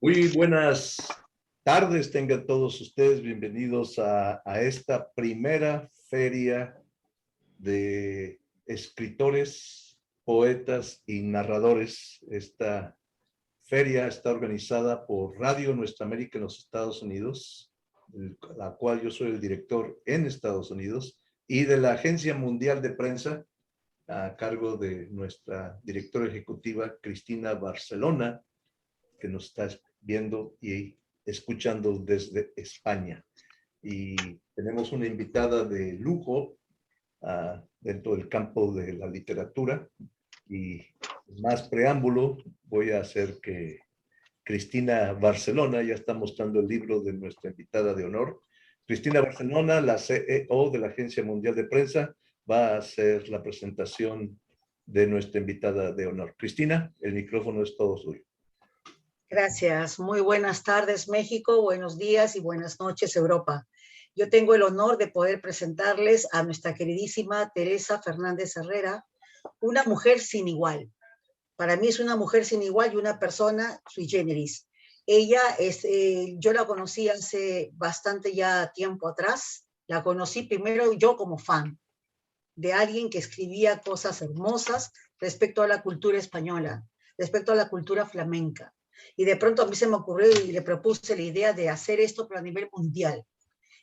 Muy buenas tardes, tengan todos ustedes bienvenidos a esta primera feria de escritores, poetas y narradores. Esta feria está organizada por Radio Nuestra América en los Estados Unidos, la cual yo soy el director en Estados Unidos, y de la Agencia Mundial de Prensa, a cargo de nuestra directora ejecutiva, Cristina Barcelona, que nos está viendo y escuchando desde España. Y tenemos una invitada de lujo dentro del campo de la literatura. Y más preámbulo, voy a hacer que Cristina Barcelona ya está mostrando el libro de nuestra invitada de honor. Cristina Barcelona, la CEO de la Agencia Mundial de Prensa, va a hacer la presentación de nuestra invitada de honor. Cristina, el micrófono es todo suyo. Gracias. Muy buenas tardes, México. Buenos días y buenas noches, Europa. Yo tengo el honor de poder presentarles a nuestra queridísima Teresa Fernández Herrera, una mujer sin igual. Para mí es una mujer sin igual y una persona sui generis. Ella es, yo la conocí hace bastante ya tiempo atrás. La conocí primero yo como fan de alguien que escribía cosas hermosas respecto a la cultura española, respecto a la cultura flamenca. Y de pronto a mí se me ocurrió y le propuse la idea de hacer esto pero a nivel mundial.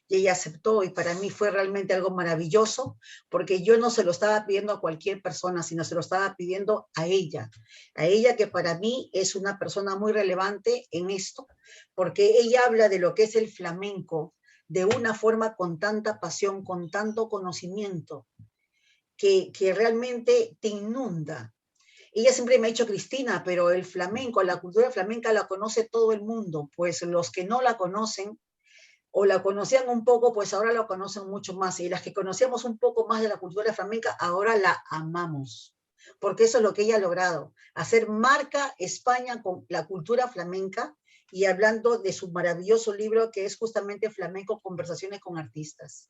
Y ella aceptó y para mí fue realmente algo maravilloso porque yo no se lo estaba pidiendo a cualquier persona, sino se lo estaba pidiendo a ella que para mí es una persona muy relevante en esto, porque ella habla de lo que es el flamenco de una forma con tanta pasión, con tanto conocimiento, que realmente te inunda. Ella siempre me ha dicho, Cristina, pero el flamenco, la cultura flamenca la conoce todo el mundo, pues los que no la conocen o la conocían un poco, pues ahora la conocen mucho más, y las que conocíamos un poco más de la cultura flamenca, ahora la amamos, porque eso es lo que ella ha logrado, hacer marca España con la cultura flamenca, y hablando de su maravilloso libro que es justamente Flamenco, Conversaciones con Artistas.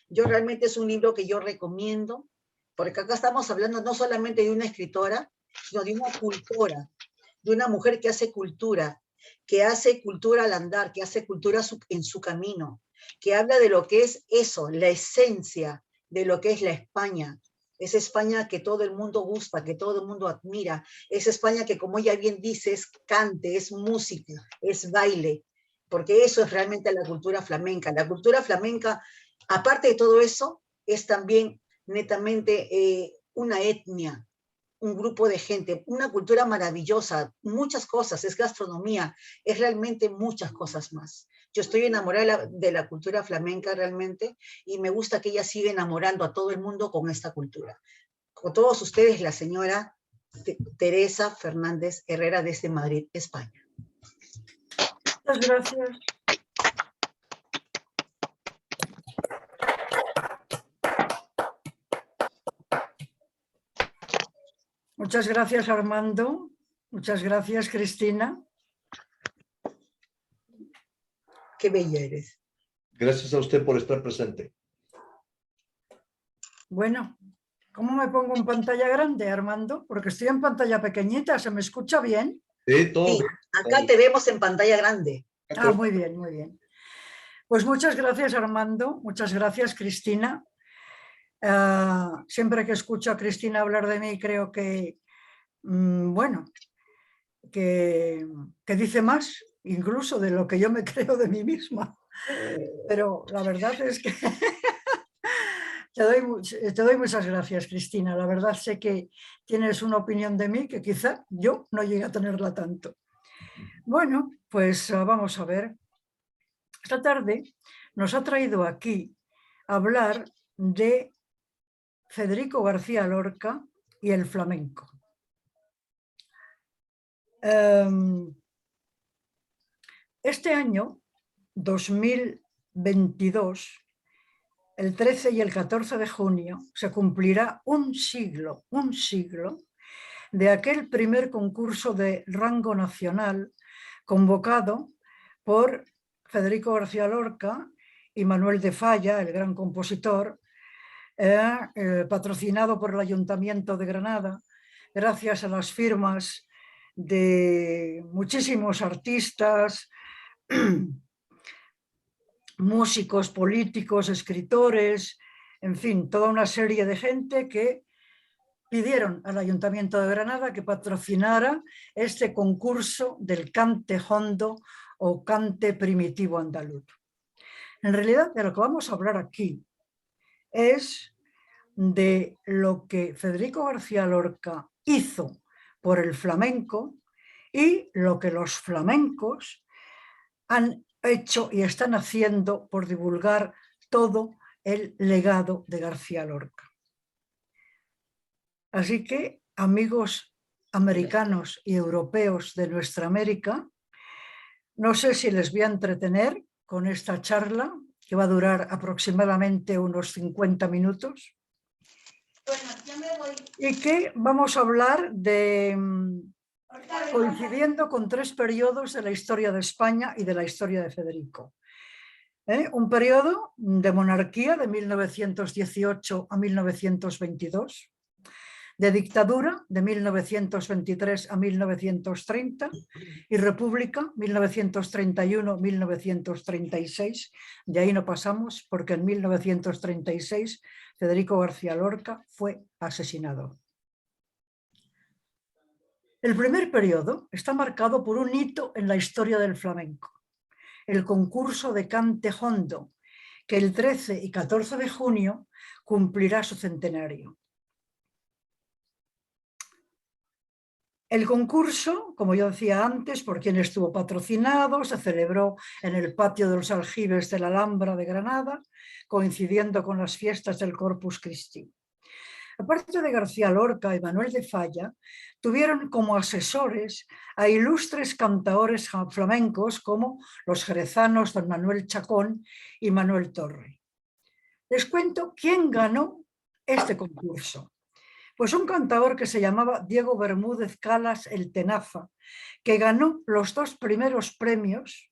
Yo realmente es un libro que yo recomiendo, porque acá estamos hablando no solamente de una escritora, sino de una cultora, de una mujer que hace cultura al andar, que hace cultura en su camino, que habla de lo que es eso, la esencia de lo que es la España. Es España que todo el mundo gusta, que todo el mundo admira. Es España que, como ella bien dice, es cante, es música, es baile, porque eso es realmente la cultura flamenca. La cultura flamenca, aparte de todo eso, es también netamente una etnia, un grupo de gente, una cultura maravillosa, muchas cosas, es gastronomía, es realmente muchas cosas más. Yo estoy enamorada de la cultura flamenca realmente y me gusta que ella siga enamorando a todo el mundo con esta cultura. Con todos ustedes, la señora Teresa Fernández Herrera desde Madrid, España. Muchas gracias. Muchas gracias, Armando. Muchas gracias, Cristina. Qué bella eres. Gracias a usted por estar presente. Bueno, ¿cómo me pongo en pantalla grande, Armando? Porque estoy en pantalla pequeñita, ¿se me escucha bien? Sí, todo sí, bien. Acá te vemos en pantalla grande. Ah, muy bien, muy bien. Pues muchas gracias, Armando. Muchas gracias, Cristina. Siempre que escucho a Cristina hablar de mí, creo que, bueno, que dice más incluso de lo que yo me creo de mí misma. Pero la verdad es que te doy muchas gracias, Cristina. La verdad sé que tienes una opinión de mí que quizá yo no llegue a tenerla tanto. Bueno, pues vamos a ver. Esta tarde nos ha traído aquí a hablar de Federico García Lorca y el flamenco. Este año, 2022, el 13 y el 14 de junio, se cumplirá un siglo de aquel primer concurso de rango nacional convocado por Federico García Lorca y Manuel de Falla, el gran compositor, patrocinado por el Ayuntamiento de Granada, gracias a las firmas de muchísimos artistas, músicos, políticos, escritores, en fin, toda una serie de gente que pidieron al Ayuntamiento de Granada que patrocinara este concurso del cante hondo o cante primitivo andaluz. En realidad, de lo que vamos a hablar aquí es de lo que Federico García Lorca hizo por el flamenco y lo que los flamencos han hecho y están haciendo por divulgar todo el legado de García Lorca. Así que, amigos americanos y europeos de nuestra América, no sé si les voy a entretener con esta charla, que va a durar aproximadamente unos 50 minutos. Bueno, ya me voy. Y que vamos a hablar de, coincidiendo con 3 periodos de la historia de España y de la historia de Federico. Un periodo de monarquía de 1918 a 1922, de dictadura de 1923 a 1930 y república 1931-1936. De ahí no pasamos porque en 1936 Federico García Lorca fue asesinado. El primer periodo está marcado por un hito en la historia del flamenco, el concurso de cante hondo, que el 13 y 14 de junio cumplirá su centenario. El concurso, como yo decía antes, por quien estuvo patrocinado, se celebró en el patio de los Aljibes de la Alhambra de Granada, coincidiendo con las fiestas del Corpus Christi. Aparte de García Lorca y Manuel de Falla, tuvieron como asesores a ilustres cantaores flamencos como los jerezanos don Manuel Chacón y Manuel Torre. Les cuento quién ganó este concurso. Pues un cantador que se llamaba Diego Bermúdez Calas el Tenaza, que ganó los 2 primeros premios,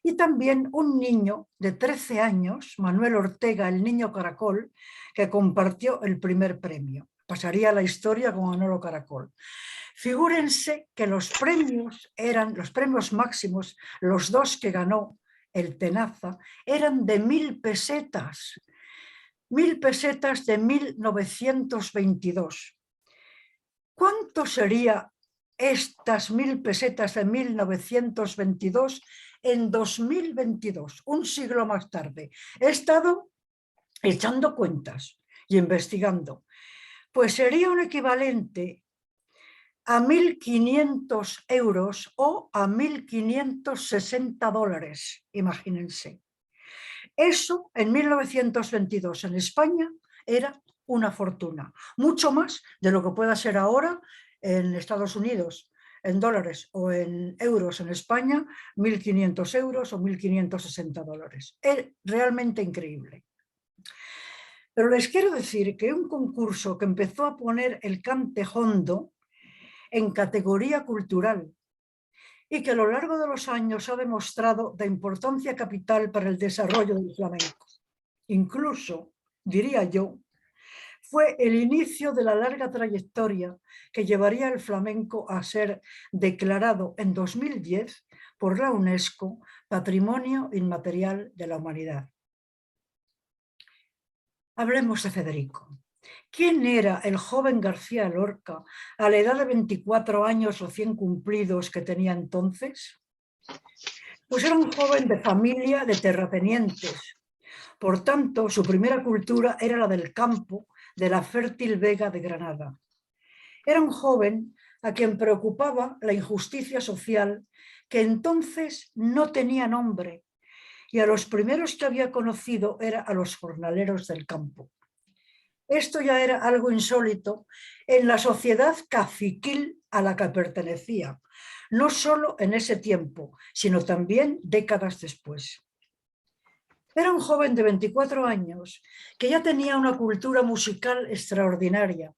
y también un niño de 13 años, Manuel Ortega, el niño Caracol, que compartió el primer premio. Pasaría a la historia como Manolo Caracol. Figúrense que los premios eran, los premios máximos, los 2 que ganó el Tenaza, eran de 1000 pesetas. 1000 pesetas de 1922. ¿Cuánto sería estas 1000 pesetas de 1922 en 2022, un siglo más tarde? He estado echando cuentas y investigando. Pues sería un equivalente a 1.500 euros o a 1.560 dólares, imagínense. Eso en 1922 en España era una fortuna, mucho más de lo que pueda ser ahora en Estados Unidos, en dólares o en euros en España, 1.500 euros o 1.560 dólares. Es realmente increíble. Pero les quiero decir que un concurso que empezó a poner el cante hondo en categoría cultural y que a lo largo de los años ha demostrado de importancia capital para el desarrollo del flamenco. Incluso, diría yo, fue el inicio de la larga trayectoria que llevaría el flamenco a ser declarado en 2010 por la UNESCO Patrimonio Inmaterial de la Humanidad. Hablemos de Federico. ¿Quién era el joven García Lorca a la edad de 24 años recién cumplidos que tenía entonces? Pues era un joven de familia de terratenientes. Por tanto, su primera cultura era la del campo de la fértil Vega de Granada. Era un joven a quien preocupaba la injusticia social que entonces no tenía nombre, y a los primeros que había conocido era a los jornaleros del campo. Esto ya era algo insólito en la sociedad caciquil a la que pertenecía, no solo en ese tiempo, sino también décadas después. Era un joven de 24 años que ya tenía una cultura musical extraordinaria,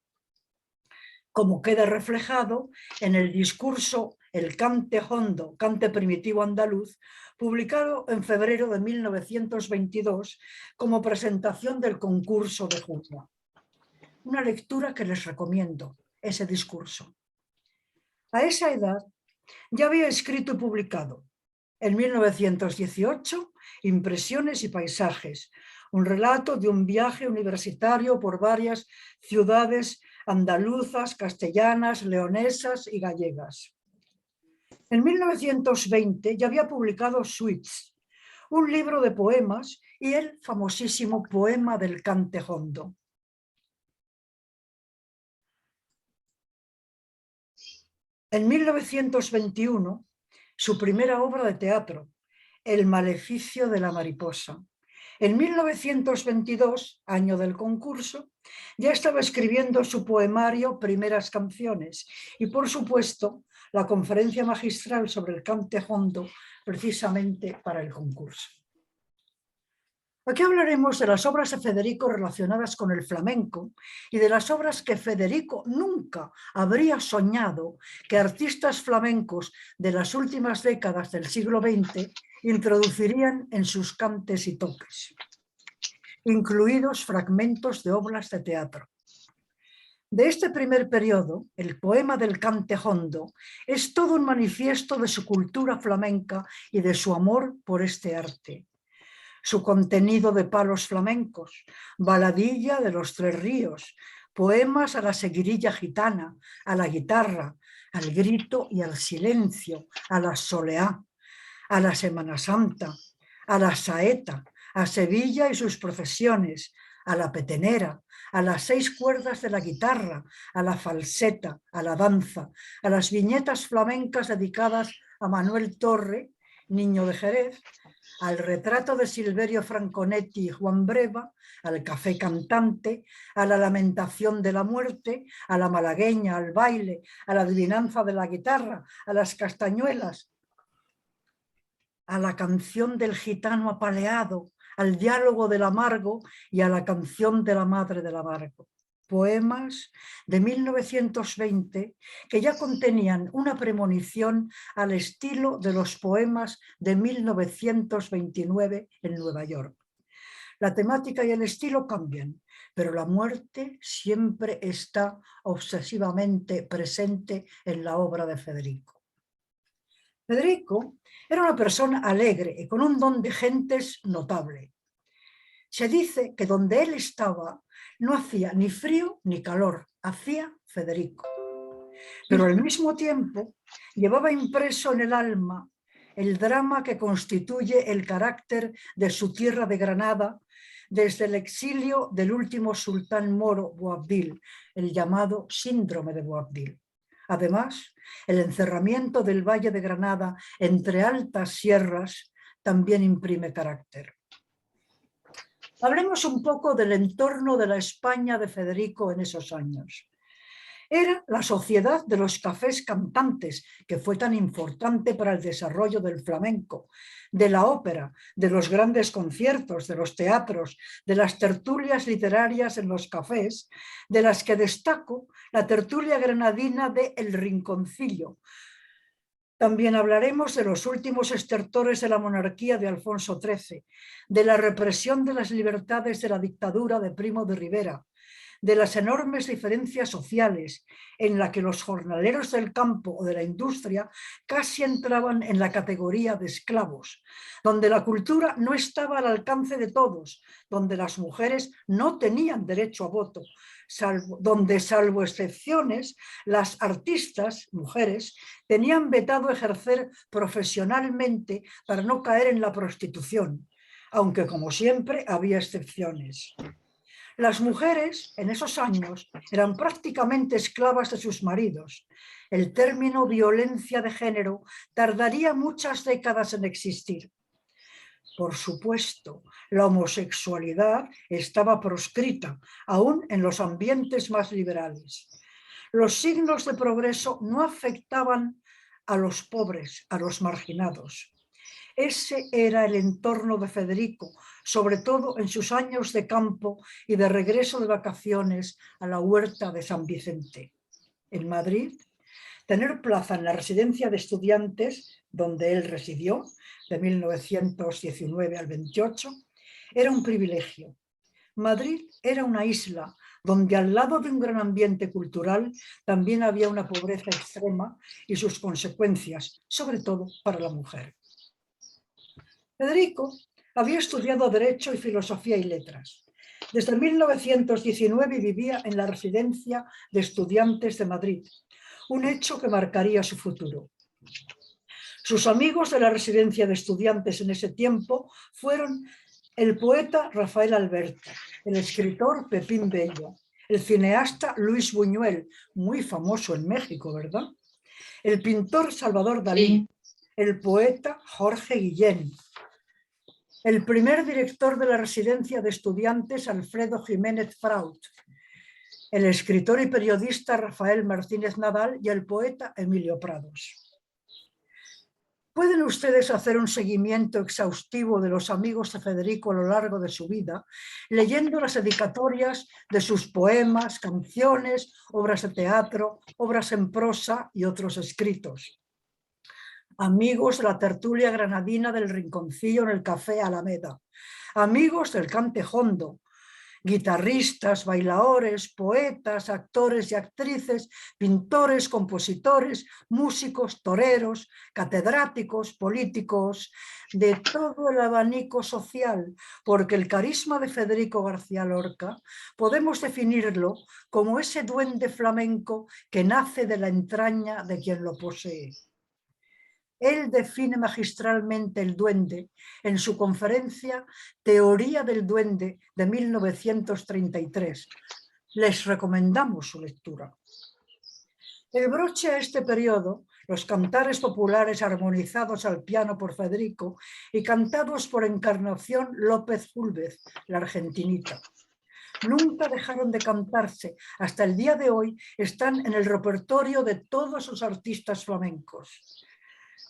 como queda reflejado en el discurso El cante hondo, cante primitivo andaluz, publicado en febrero de 1922 como presentación del concurso de junio. Una lectura que les recomiendo, ese discurso. A esa edad ya había escrito y publicado, en 1918, Impresiones y paisajes, un relato de un viaje universitario por varias ciudades andaluzas, castellanas, leonesas y gallegas. En 1920 ya había publicado Suites, un libro de poemas y el famosísimo poema del Cantejondo. En 1921, su primera obra de teatro, El maleficio de la mariposa. En 1922, año del concurso, ya estaba escribiendo su poemario Primeras canciones y, por supuesto, la conferencia magistral sobre el Cantejondo, precisamente para el concurso. Aquí hablaremos de las obras de Federico relacionadas con el flamenco y de las obras que Federico nunca habría soñado que artistas flamencos de las últimas décadas del siglo XX introducirían en sus cantes y toques, incluidos fragmentos de obras de teatro. De este primer periodo, el poema del Cantejondo es todo un manifiesto de su cultura flamenca y de su amor por este arte. Su contenido de palos flamencos, baladilla de los Tres Ríos, poemas a la seguirilla gitana, a la guitarra, al grito y al silencio, a la soleá, a la Semana Santa, a la saeta, a Sevilla y sus procesiones, a la petenera, a las 6 cuerdas de la guitarra, a la falseta, a la danza, a las viñetas flamencas dedicadas a Manuel Torre, niño de Jerez, al retrato de Silverio Franconetti y Juan Breva, al café cantante, a la lamentación de la muerte, a la malagueña, al baile, a la adivinanza de la guitarra, a las castañuelas, a la canción del gitano apaleado, al diálogo del amargo y a la canción de la madre del amargo. Poemas de 1920 que ya contenían una premonición al estilo de los poemas de 1929 en Nueva York. La temática y el estilo cambian, pero la muerte siempre está obsesivamente presente en la obra de Federico. Federico era una persona alegre y con un don de gentes notable. Se dice que donde él estaba no hacía ni frío ni calor, hacía Federico. Pero al mismo tiempo llevaba impreso en el alma el drama que constituye el carácter de su tierra de Granada desde el exilio del último sultán moro Boabdil, el llamado síndrome de Boabdil. Además, el encerramiento del Valle de Granada entre altas sierras también imprime carácter. Hablemos un poco del entorno de la España de Federico en esos años. Era la sociedad de los cafés cantantes, que fue tan importante para el desarrollo del flamenco, de la ópera, de los grandes conciertos, de los teatros, de las tertulias literarias en los cafés, de las que destaco la tertulia granadina de El Rinconcillo. También hablaremos de los últimos estertores de la monarquía de Alfonso XIII, de la represión de las libertades de la dictadura de Primo de Rivera, de las enormes diferencias sociales en la que los jornaleros del campo o de la industria casi entraban en la categoría de esclavos, donde la cultura no estaba al alcance de todos, donde las mujeres no tenían derecho a voto, donde salvo excepciones, las artistas, mujeres, tenían vetado ejercer profesionalmente para no caer en la prostitución, aunque como siempre había excepciones. Las mujeres en esos años eran prácticamente esclavas de sus maridos. El término violencia de género tardaría muchas décadas en existir. Por supuesto, la homosexualidad estaba proscrita, aún en los ambientes más liberales. Los signos de progreso no afectaban a los pobres, a los marginados. Ese era el entorno de Federico, sobre todo en sus años de campo y de regreso de vacaciones a la huerta de San Vicente. En Madrid, tener plaza en la residencia de estudiantes, donde él residió, de 1919 al 28, era un privilegio. Madrid era una isla donde al lado de un gran ambiente cultural también había una pobreza extrema y sus consecuencias, sobre todo para la mujer. Federico había estudiado Derecho y Filosofía y Letras. Desde 1919 vivía en la Residencia de Estudiantes de Madrid, un hecho que marcaría su futuro. Sus amigos de la Residencia de Estudiantes en ese tiempo fueron el poeta Rafael Alberti, el escritor Pepín Bello, el cineasta Luis Buñuel, muy famoso en México, ¿verdad? El pintor Salvador Dalí, el poeta Jorge Guillén, el primer director de la Residencia de Estudiantes Alfredo Jiménez Fraut, el escritor y periodista Rafael Martínez Nadal y el poeta Emilio Prados. Pueden ustedes hacer un seguimiento exhaustivo de los amigos de Federico a lo largo de su vida, leyendo las dedicatorias de sus poemas, canciones, obras de teatro, obras en prosa y otros escritos. Amigos de la tertulia granadina del Rinconcillo en el Café Alameda, amigos del Cante Jondo, guitarristas, bailadores, poetas, actores y actrices, pintores, compositores, músicos, toreros, catedráticos, políticos, de todo el abanico social, porque el carisma de Federico García Lorca podemos definirlo como ese duende flamenco que nace de la entraña de quien lo posee. Él define magistralmente el duende en su conferencia Teoría del Duende de 1933. Les recomendamos su lectura. El broche a este periodo, los cantares populares armonizados al piano por Federico y cantados por Encarnación López Gúlvez, la argentinita. Nunca dejaron de cantarse. Hasta el día de hoy están en el repertorio de todos los artistas flamencos.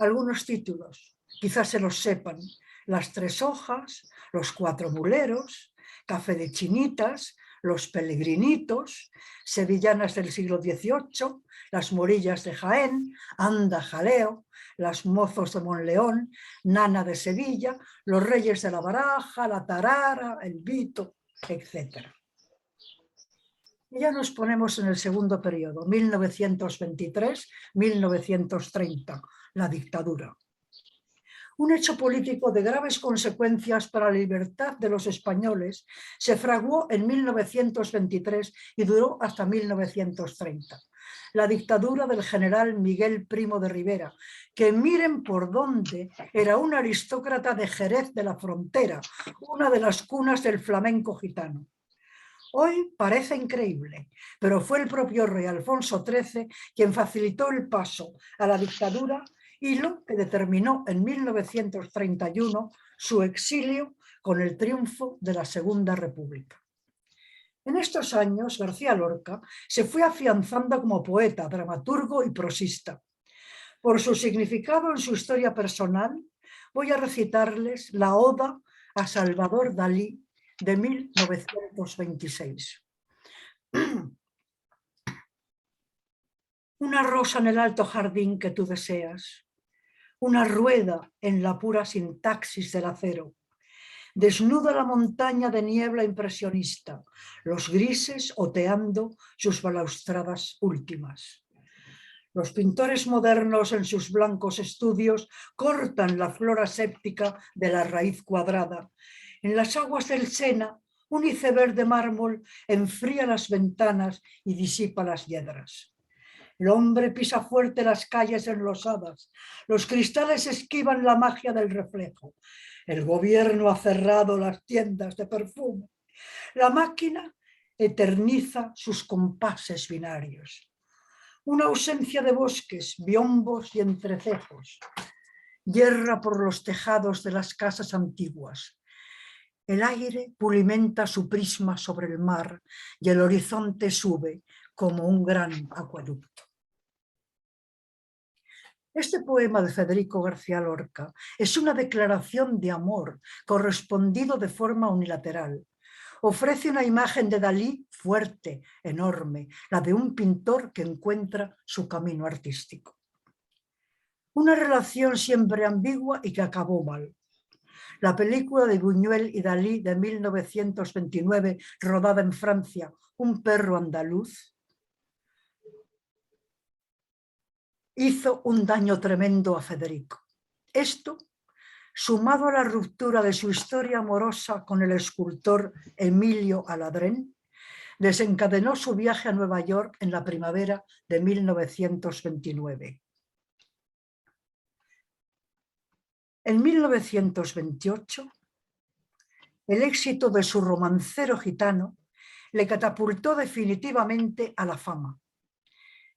Algunos títulos, quizás se los sepan: Las Tres Hojas, Los Cuatro Muleros, Café de Chinitas, Los Pelegrinitos, Sevillanas del siglo XVIII, Las Morillas de Jaén, Anda Jaleo, Las Mozos de Monleón, Nana de Sevilla, Los Reyes de la Baraja, La Tarara, El Vito, etc. Y ya nos ponemos en el segundo periodo, 1923-1930. La dictadura. Un hecho político de graves consecuencias para la libertad de los españoles se fraguó en 1923 y duró hasta 1930. La dictadura del general Miguel Primo de Rivera, que miren por dónde era un aristócrata de Jerez de la Frontera, una de las cunas del flamenco gitano. Hoy parece increíble, pero fue el propio rey Alfonso XIII quien facilitó el paso a la dictadura y lo que determinó en 1931 su exilio con el triunfo de la Segunda República. En estos años, García Lorca se fue afianzando como poeta, dramaturgo y prosista. Por su significado en su historia personal, voy a recitarles la Oda a Salvador Dalí de 1926. Una rosa en el alto jardín que tú deseas, una rueda en la pura sintaxis del acero. Desnuda la montaña de niebla impresionista, los grises oteando sus balaustradas últimas. Los pintores modernos en sus blancos estudios cortan la flor aséptica de la raíz cuadrada. En las aguas del Sena, un iceberg de mármol enfría las ventanas y disipa las hiedras. El hombre pisa fuerte las calles enlosadas, los cristales esquivan la magia del reflejo. El gobierno ha cerrado las tiendas de perfume. La máquina eterniza sus compases binarios. Una ausencia de bosques, biombos y entrecejos. Yerra por los tejados de las casas antiguas. El aire pulimenta su prisma sobre el mar y el horizonte sube como un gran acueducto. Este poema de Federico García Lorca es una declaración de amor correspondido de forma unilateral. Ofrece una imagen de Dalí fuerte, enorme, la de un pintor que encuentra su camino artístico. Una relación siempre ambigua y que acabó mal. La película de Buñuel y Dalí de 1929, rodada en Francia, Un perro andaluz, hizo un daño tremendo a Federico. Esto, sumado a la ruptura de su historia amorosa con el escultor Emilio Aladrén, desencadenó su viaje a Nueva York en la primavera de 1929. En 1928, el éxito de su Romancero gitano le catapultó definitivamente a la fama.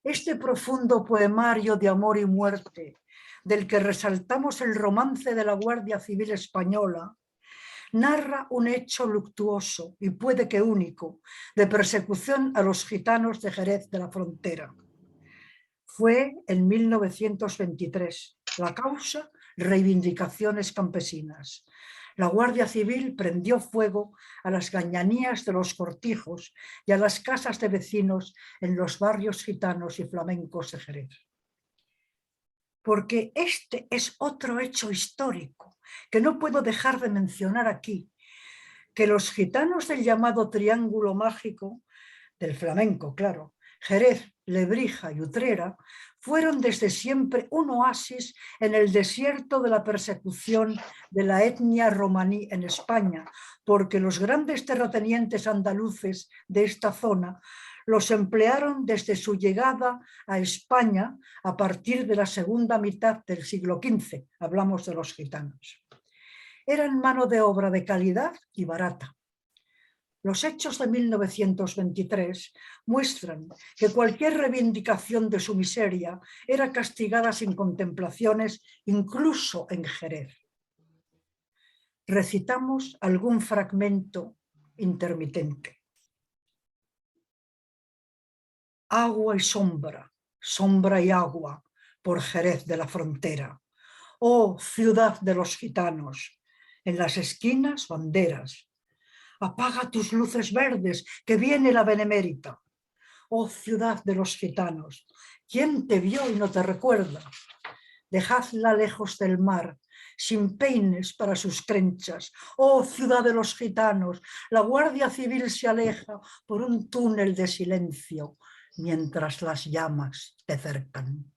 Este profundo poemario de amor y muerte, del que resaltamos el romance de la Guardia Civil Española, narra un hecho luctuoso y puede que único de persecución a los gitanos de Jerez de la Frontera. Fue en 1923. La causa, reivindicaciones campesinas. La Guardia Civil prendió fuego a las gañanías de los cortijos y a las casas de vecinos en los barrios gitanos y flamencos de Jerez. Porque este es otro hecho histórico que no puedo dejar de mencionar aquí, que los gitanos del llamado Triángulo Mágico, del flamenco, claro, Jerez, Lebrija y Utrera, fueron desde siempre un oasis en el desierto de la persecución de la etnia romaní en España, porque los grandes terratenientes andaluces de esta zona los emplearon desde su llegada a España a partir de la segunda mitad del siglo XV, hablamos de los gitanos. Eran mano de obra de calidad y barata. Los hechos de 1923 muestran que cualquier reivindicación de su miseria era castigada sin contemplaciones, incluso en Jerez. Recitamos algún fragmento intermitente. Agua y sombra, sombra y agua, por Jerez de la Frontera. Oh, ciudad de los gitanos, en las esquinas banderas. Apaga tus luces verdes, que viene la benemérita. Oh, ciudad de los gitanos, ¿quién te vio y no te recuerda? Dejadla lejos del mar, sin peines para sus crenchas. Oh, ciudad de los gitanos, la Guardia Civil se aleja por un túnel de silencio, mientras las llamas te cercan.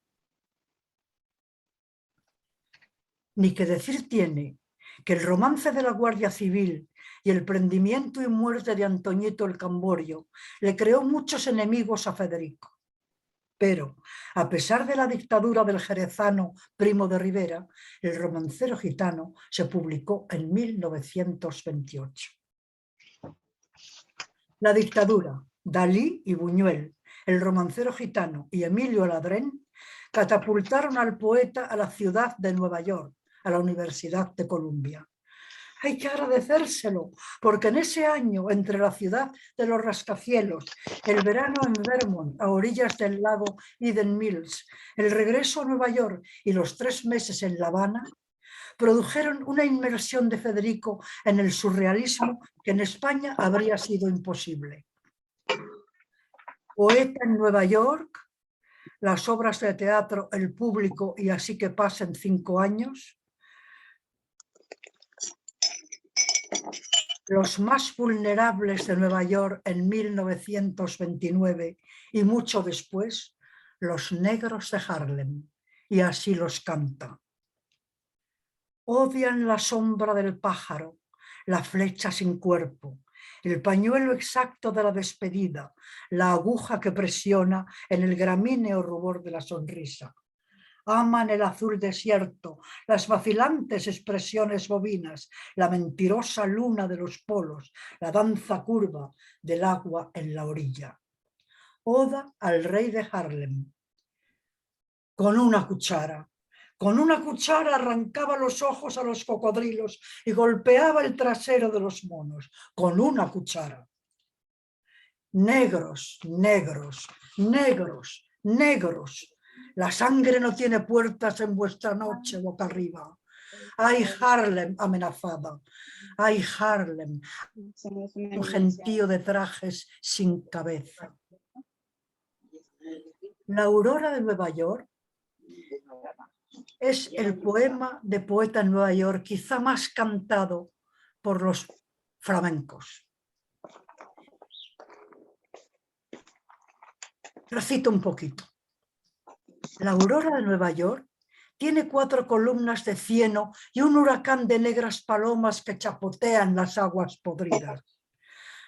Ni que decir tiene que el romance de la Guardia Civil y el prendimiento y muerte de Antoñito el Camborio le creó muchos enemigos a Federico. Pero, a pesar de la dictadura del jerezano Primo de Rivera, el Romancero gitano se publicó en 1928. La dictadura, Dalí y Buñuel, el Romancero gitano y Emilio Aladrén catapultaron al poeta a la ciudad de Nueva York, a la Universidad de Columbia. Hay que agradecérselo, porque en ese año, entre la ciudad de los rascacielos, el verano en Vermont, a orillas del lago Eden Mills, el regreso a Nueva York y los 3 meses en La Habana, produjeron una inmersión de Federico en el surrealismo que en España habría sido imposible. Poeta en Nueva York, las obras de teatro, el público y Así que pasen 5 años, Los más vulnerables de Nueva York en 1929 y mucho después, Los negros de Harlem, y así los canta. Odian la sombra del pájaro, la flecha sin cuerpo, el pañuelo exacto de la despedida, la aguja que presiona en el gramíneo rubor de la sonrisa. Aman el azul desierto, las vacilantes expresiones bovinas, la mentirosa luna de los polos, la danza curva del agua en la orilla. Oda al rey de Harlem. Con una cuchara arrancaba los ojos a los cocodrilos y golpeaba el trasero de los monos. Con una cuchara. Negros, negros, negros, negros. La sangre no tiene puertas en vuestra noche boca arriba. ¡Ay, Harlem amenazada! ¡Ay, Harlem! Un gentío de trajes sin cabeza. La aurora de Nueva York, Es el poema de poeta en Nueva York quizá más cantado por los flamencos. Recito un poquito. La aurora de Nueva York tiene 4 columnas de cieno y un huracán de negras palomas que chapotean las aguas podridas.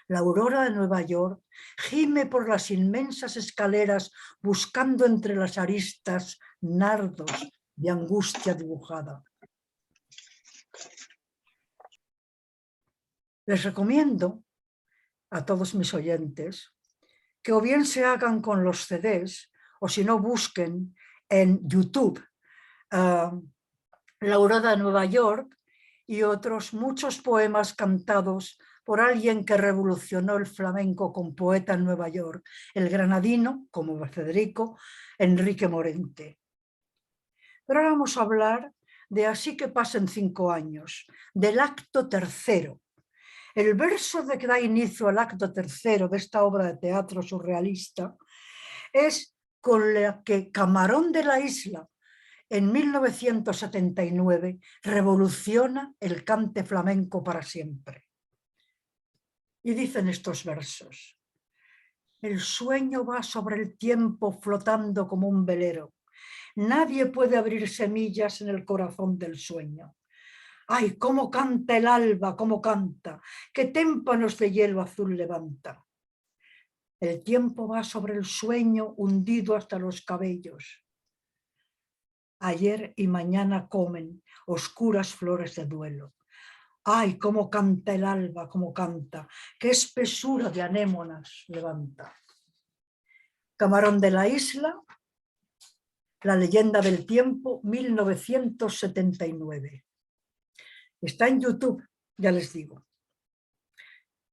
La aurora de Nueva York gime por las inmensas escaleras buscando entre las aristas nardos de angustia dibujada. Les recomiendo a todos mis oyentes que o bien se hagan con los CDs o si no busquen en YouTube La aurora de Nueva York y otros muchos poemas cantados por alguien que revolucionó el flamenco con poeta en Nueva York, el granadino, como Federico, Enrique Morente. Pero ahora vamos a hablar de Así que pasen 5 años, del acto tercero. El verso de que da inicio al acto tercero de esta obra de teatro surrealista es con la que Camarón de la Isla, en 1979, revoluciona el cante flamenco para siempre. Y dicen estos versos: el sueño va sobre el tiempo flotando como un velero. Nadie puede abrir semillas en el corazón del sueño. ¡Ay, cómo canta el alba, cómo canta! ¡Qué témpanos de hielo azul levanta! El tiempo va sobre el sueño hundido hasta los cabellos. Ayer y mañana comen oscuras flores de duelo. ¡Ay, cómo canta el alba, cómo canta! ¡Qué espesura de anémonas levanta! Camarón de la Isla, La leyenda del tiempo, 1979. Está en YouTube, ya les digo.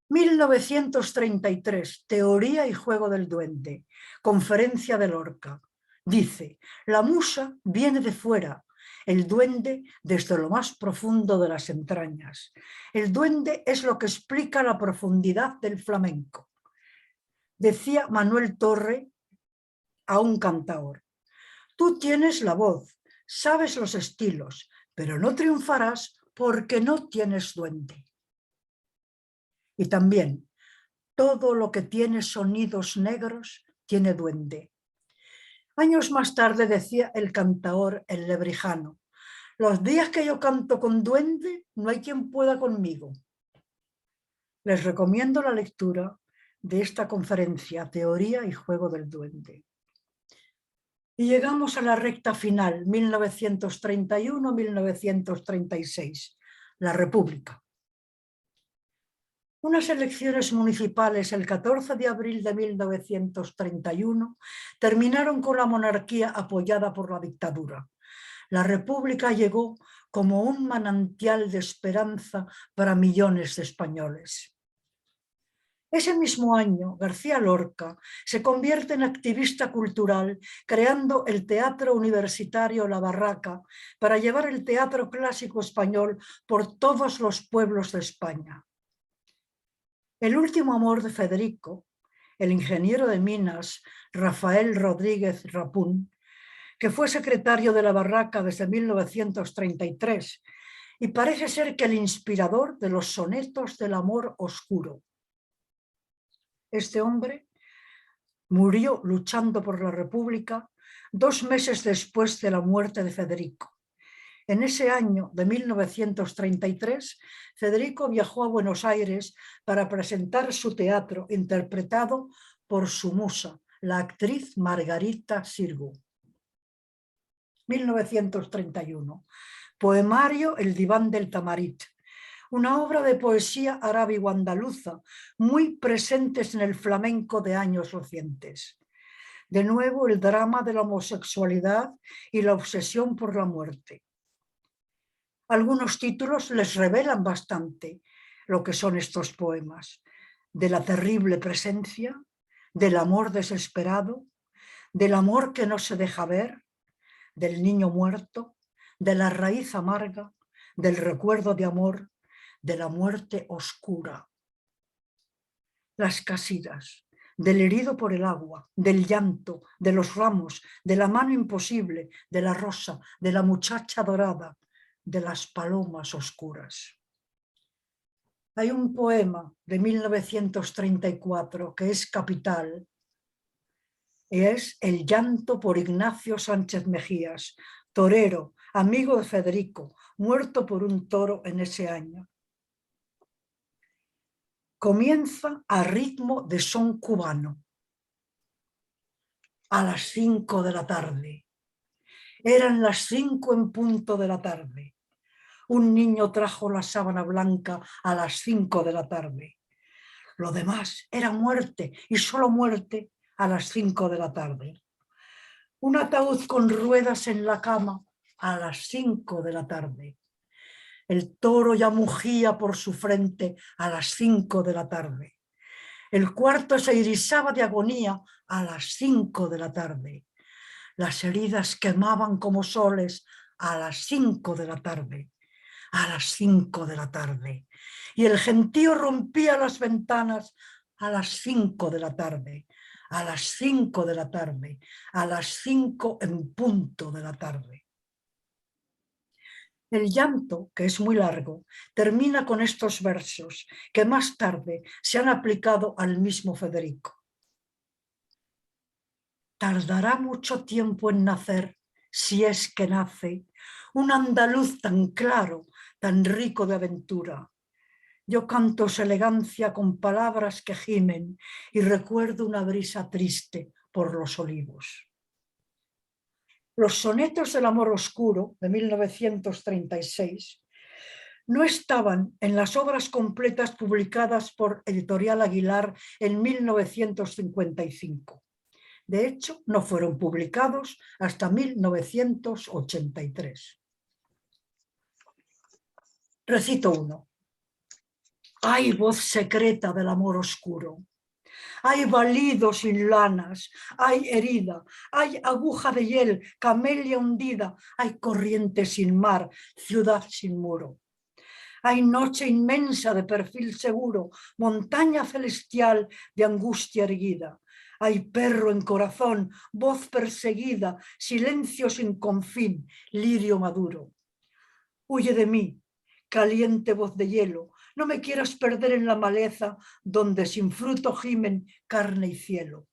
1933, Teoría y juego del duende, conferencia de Lorca. Dice, la musa viene de fuera, el duende desde lo más profundo de las entrañas. El duende es lo que explica la profundidad del flamenco. Decía Manuel Torre a un cantaor, tú tienes la voz, sabes los estilos, pero no triunfarás porque no tienes duende. Y también, todo lo que tiene sonidos negros tiene duende. Años más tarde decía el cantaor El Lebrijano, los días que yo canto con duende, no hay quien pueda conmigo. Les recomiendo la lectura de esta conferencia, Teoría y juego del duende. Y llegamos a la recta final, 1931-1936, la República. Unas elecciones municipales el 14 de abril de 1931 terminaron con la monarquía apoyada por la dictadura. La República llegó como un manantial de esperanza para millones de españoles. Ese mismo año, García Lorca se convierte en activista cultural, creando el Teatro Universitario La Barraca para llevar el teatro clásico español por todos los pueblos de España. El último amor de Federico, el ingeniero de minas Rafael Rodríguez Rapún, que fue secretario de La Barraca desde 1933 y parece ser que el inspirador de los sonetos del amor oscuro. Este hombre murió luchando por la República 2 meses después de la muerte de Federico. En ese año de 1933, Federico viajó a Buenos Aires para presentar su teatro interpretado por su musa, la actriz Margarita Xirgu. 1931. Poemario El diván del Tamarit, una obra de poesía arábigo-andaluza muy presentes en el flamenco de años recientes. De nuevo, el drama de la homosexualidad y la obsesión por la muerte. Algunos títulos les revelan bastante lo que son estos poemas: de la terrible presencia, del amor desesperado, del amor que no se deja ver, del niño muerto, de la raíz amarga, del recuerdo de amor, de la muerte oscura. Las casidas, del herido por el agua, del llanto, de los ramos, de la mano imposible, de la rosa, de la muchacha dorada, de las palomas oscuras. Hay un poema de 1934 que es capital y es El llanto por Ignacio Sánchez Mejías, torero, amigo de Federico, muerto por un toro en ese año. Comienza a ritmo de son cubano. A las 5 de la tarde. Eran las 5 en punto de la tarde. Un niño trajo la sábana blanca a las 5 de la tarde. Lo demás era muerte y solo muerte a las 5 de la tarde. Un ataúd con ruedas en la cama a las 5 de la tarde. El toro ya mugía por su frente a las 5 de la tarde. El cuarto se irisaba de agonía a las 5 de la tarde. Las heridas quemaban como soles a las 5 de la tarde. A las 5 de la tarde. Y el gentío rompía las ventanas a las 5 de la tarde. A las 5 de la tarde. A las 5 en punto de la tarde. El llanto, que es muy largo, termina con estos versos que más tarde se han aplicado al mismo Federico. Tardará mucho tiempo en nacer, si es que nace, un andaluz tan claro, tan rico de aventura. Yo canto su elegancia con palabras que gimen y recuerdo una brisa triste por los olivos. Los sonetos del amor oscuro de 1936 no estaban en las obras completas publicadas por Editorial Aguilar en 1955. De hecho, no fueron publicados hasta 1983. Recito uno. Hay voz secreta del amor oscuro. Hay balido sin lanas, hay herida, hay aguja de hiel, camelia hundida, hay corriente sin mar, ciudad sin muro. Hay noche inmensa de perfil seguro, montaña celestial de angustia erguida. Hay perro en corazón, voz perseguida, silencio sin confín, lirio maduro. Huye de mí, caliente voz de hielo, no me quieras perder en la maleza donde sin fruto gimen carne y cielo.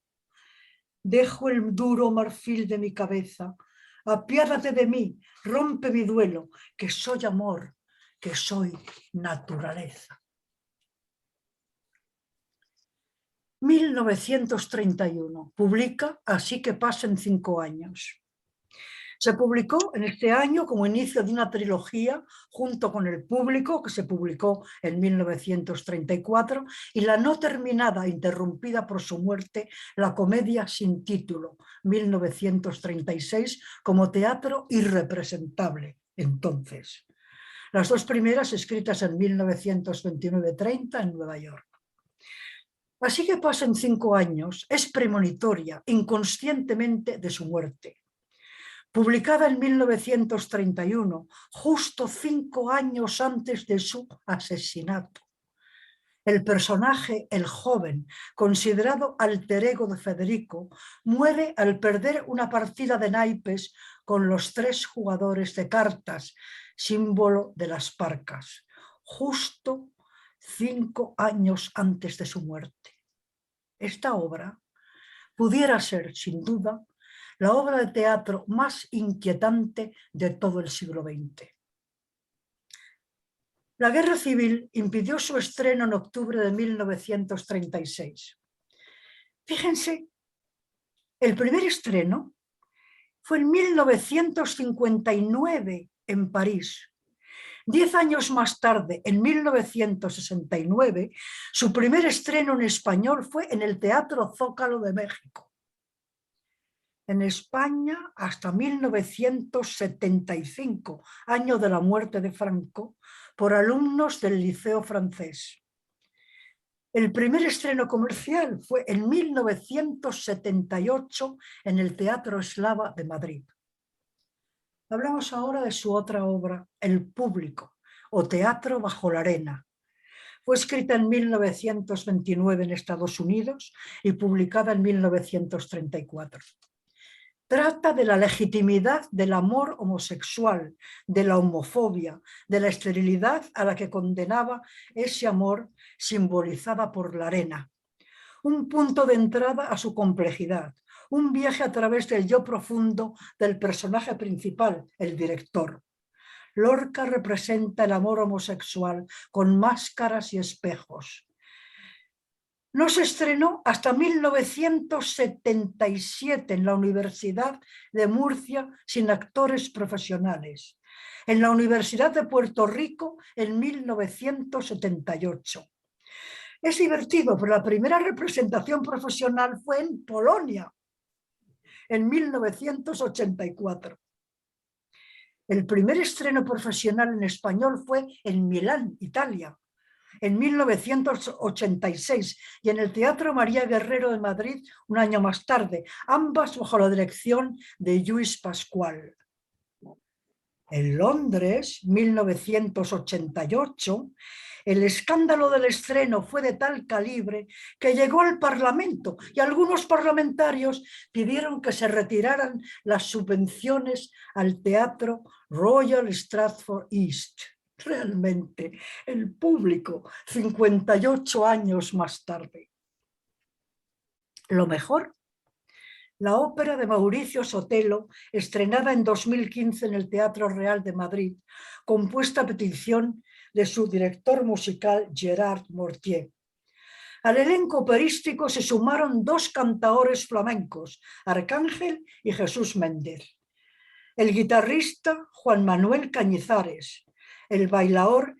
Dejo el duro marfil de mi cabeza, apiádate de mí, rompe mi duelo, que soy amor, que soy naturaleza. 1931, publica Así que pasen 5 años. Se publicó en este año como inicio de una trilogía junto con El público, que se publicó en 1934, y la no terminada, interrumpida por su muerte, La comedia sin título, 1936, como teatro irrepresentable entonces. Las dos primeras escritas en 1929-30 en Nueva York. Así que pasen 5 años, es premonitoria, inconscientemente, de su muerte. Publicada en 1931, justo 5 años antes de su asesinato. El personaje, el joven, considerado alter ego de Federico, muere al perder una partida de naipes con los 3 jugadores de cartas, símbolo de las parcas, justo 5 años antes de su muerte. Esta obra pudiera ser, sin duda, la obra de teatro más inquietante de todo el siglo XX. La Guerra Civil impidió su estreno en octubre de 1936. Fíjense, el primer estreno fue en 1959 en París. 10 años más tarde, en 1969, su primer estreno en español fue en el Teatro Zócalo de México. En España, hasta 1975, año de la muerte de Franco, por alumnos del Liceo francés. El primer estreno comercial fue en 1978 en el Teatro Eslava de Madrid. Hablamos ahora de su otra obra, El público, o Teatro bajo la arena. Fue escrita en 1929 en Estados Unidos y publicada en 1934. Trata de la legitimidad del amor homosexual, de la homofobia, de la esterilidad a la que condenaba ese amor simbolizada por la arena. Un punto de entrada a su complejidad, un viaje a través del yo profundo del personaje principal, el director. Lorca representa el amor homosexual con máscaras y espejos. No se estrenó hasta 1977 en la Universidad de Murcia sin actores profesionales. En la Universidad de Puerto Rico en 1978. Es divertido, pero la primera representación profesional fue en Polonia, en 1984. El primer estreno profesional en español fue en Milán, Italia, en 1986, y en el Teatro María Guerrero de Madrid un año más tarde, ambas bajo la dirección de Lluís Pascual. En Londres, 1988, el escándalo del estreno fue de tal calibre que llegó al Parlamento y algunos parlamentarios pidieron que se retiraran las subvenciones al Teatro Royal Stratford East. Realmente, el público, 58 años más tarde. Lo mejor, la ópera de Mauricio Sotelo, estrenada en 2015 en el Teatro Real de Madrid, compuesta a petición de su director musical Gerard Mortier. Al elenco operístico se sumaron 2 cantaores flamencos, Arcángel y Jesús Méndez. El guitarrista Juan Manuel Cañizares, el bailaor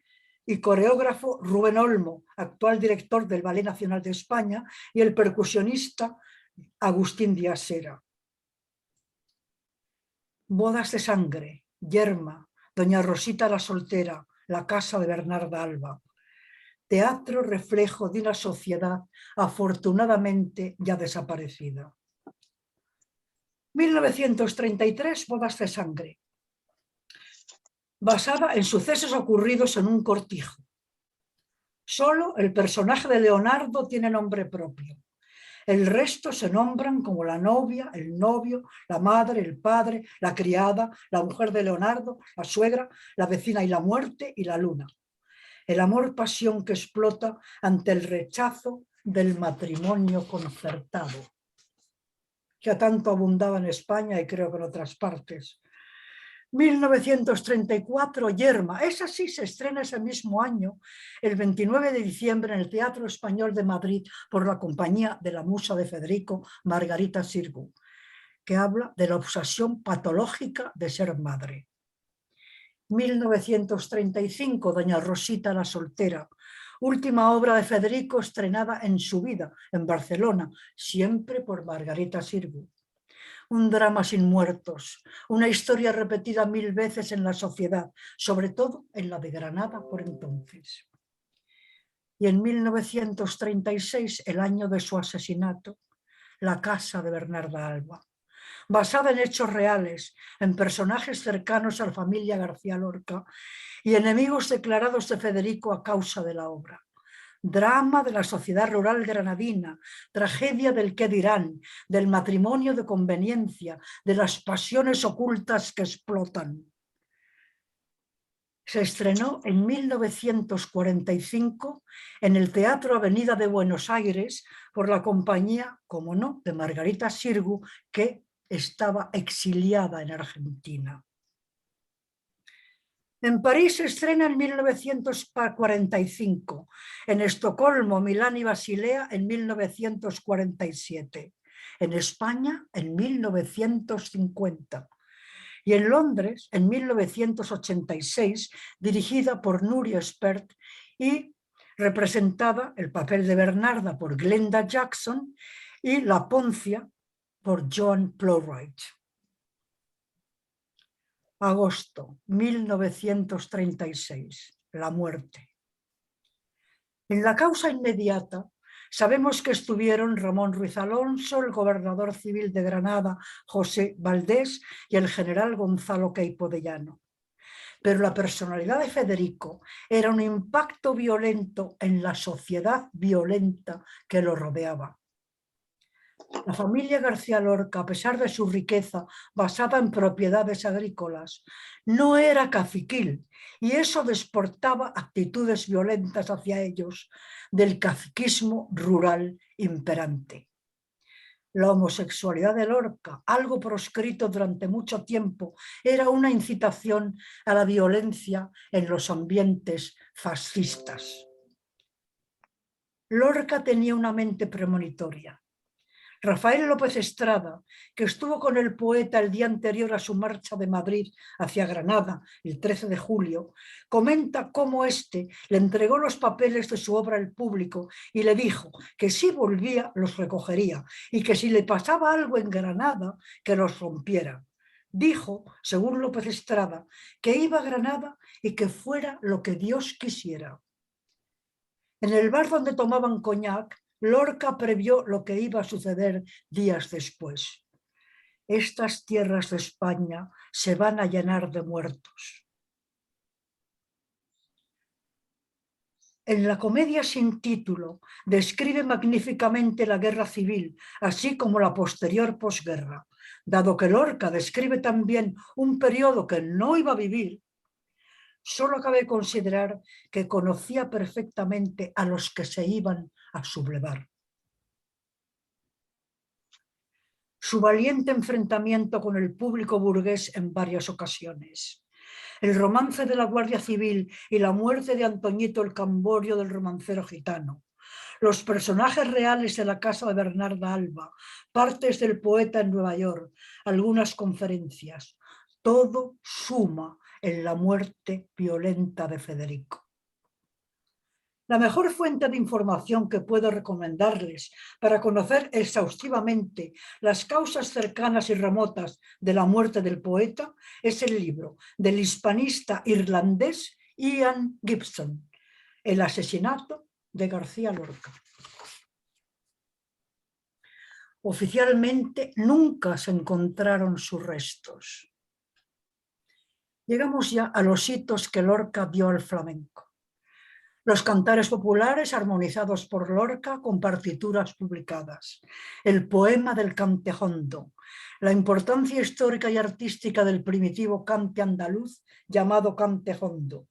y coreógrafo Rubén Olmo, actual director del Ballet Nacional de España, y el percusionista Agustín Díaz Sera. Bodas de sangre, Yerma, Doña Rosita la soltera, La casa de Bernarda Alba. Teatro reflejo de una sociedad afortunadamente ya desaparecida. 1933, Bodas de sangre. Basada en sucesos ocurridos en un cortijo. Solo el personaje de Leonardo tiene nombre propio. El resto se nombran como la novia, el novio, la madre, el padre, la criada, la mujer de Leonardo, la suegra, la vecina y la muerte y la luna. El amor-pasión que explota ante el rechazo del matrimonio concertado, que tanto abundaba en España y creo que en otras partes. 1934, Yerma. Esa sí se estrena ese mismo año, el 29 de diciembre, en el Teatro Español de Madrid, por la compañía de la musa de Federico, Margarita Xirgu, que habla de la obsesión patológica de ser madre. 1935, Doña Rosita la soltera, última obra de Federico estrenada en su vida, en Barcelona, siempre por Margarita Xirgu. Un drama sin muertos, una historia repetida 1000 veces en la sociedad, sobre todo en la de Granada por entonces. Y en 1936, el año de su asesinato, La casa de Bernarda Alba, basada en hechos reales, en personajes cercanos a la familia García Lorca y enemigos declarados de Federico a causa de la obra. Drama de la sociedad rural granadina, tragedia del qué dirán, del matrimonio de conveniencia, de las pasiones ocultas que explotan. Se estrenó en 1945 en el Teatro Avenida de Buenos Aires por la compañía, como no, de Margarita Xirgu, que estaba exiliada en Argentina. En París se estrena en 1945, en Estocolmo, Milán y Basilea en 1947, en España en 1950 y en Londres en 1986, dirigida por Nuria Espert y representada el papel de Bernarda por Glenda Jackson y La Poncia por Joan Plowright. Agosto 1936, la muerte. En la causa inmediata sabemos que estuvieron Ramón Ruiz Alonso, el gobernador civil de Granada, José Valdés, y el general Gonzalo Queipo de Llano. pero la personalidad de Federico era un impacto violento en la sociedad violenta que lo rodeaba. La familia García Lorca, a pesar de su riqueza basada en propiedades agrícolas, no era caciquil y eso desportaba actitudes violentas hacia ellos del caciquismo rural imperante. La homosexualidad de Lorca, algo proscrito durante mucho tiempo, era una incitación a la violencia en los ambientes fascistas. Lorca tenía una mente premonitoria. Rafael López Estrada, que estuvo con el poeta el día anterior a su marcha de Madrid hacia Granada, el 13 de julio, comenta cómo éste le entregó los papeles de su obra al público y le dijo que si volvía los recogería y que si le pasaba algo en Granada, que los rompiera. Dijo, según López Estrada, que iba a Granada y que fuera lo que Dios quisiera. En el bar donde tomaban coñac, Lorca previó lo que iba a suceder días después. Estas tierras de España se van a llenar de muertos. En la comedia sin título describe magníficamente la guerra civil, así como la posterior posguerra. Dado que Lorca describe también un periodo que no iba a vivir, solo cabe considerar que conocía perfectamente a los que se iban a sublevar. Su valiente enfrentamiento con el público burgués en varias ocasiones. El romance de la Guardia Civil y la muerte de Antoñito el Camborio del romancero gitano. Los personajes reales de la casa de Bernarda Alba, partes del poeta en Nueva York, algunas conferencias. Todo suma en la muerte violenta de Federico. La mejor fuente de información que puedo recomendarles para conocer exhaustivamente las causas cercanas y remotas de la muerte del poeta es el libro del hispanista irlandés Ian Gibson, El asesinato de García Lorca. Oficialmente nunca se encontraron sus restos. Llegamos ya a los hitos que Lorca dio al flamenco. Los cantares populares armonizados por Lorca con partituras publicadas. El poema del cantejondo. La importancia histórica y artística del primitivo cante andaluz llamado cantejondo.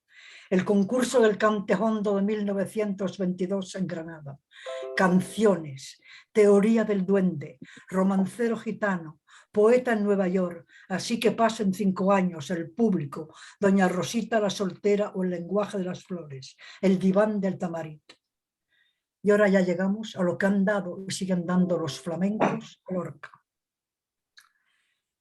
El concurso del cantejondo de 1922 en Granada. Canciones, teoría del duende, romancero gitano, poeta en Nueva York, así que pasen 5 años, el público, doña Rosita la soltera o el lenguaje de las flores, el diván del tamarit. Y ahora ya llegamos a lo que han dado y siguen dando los flamencos a Lorca.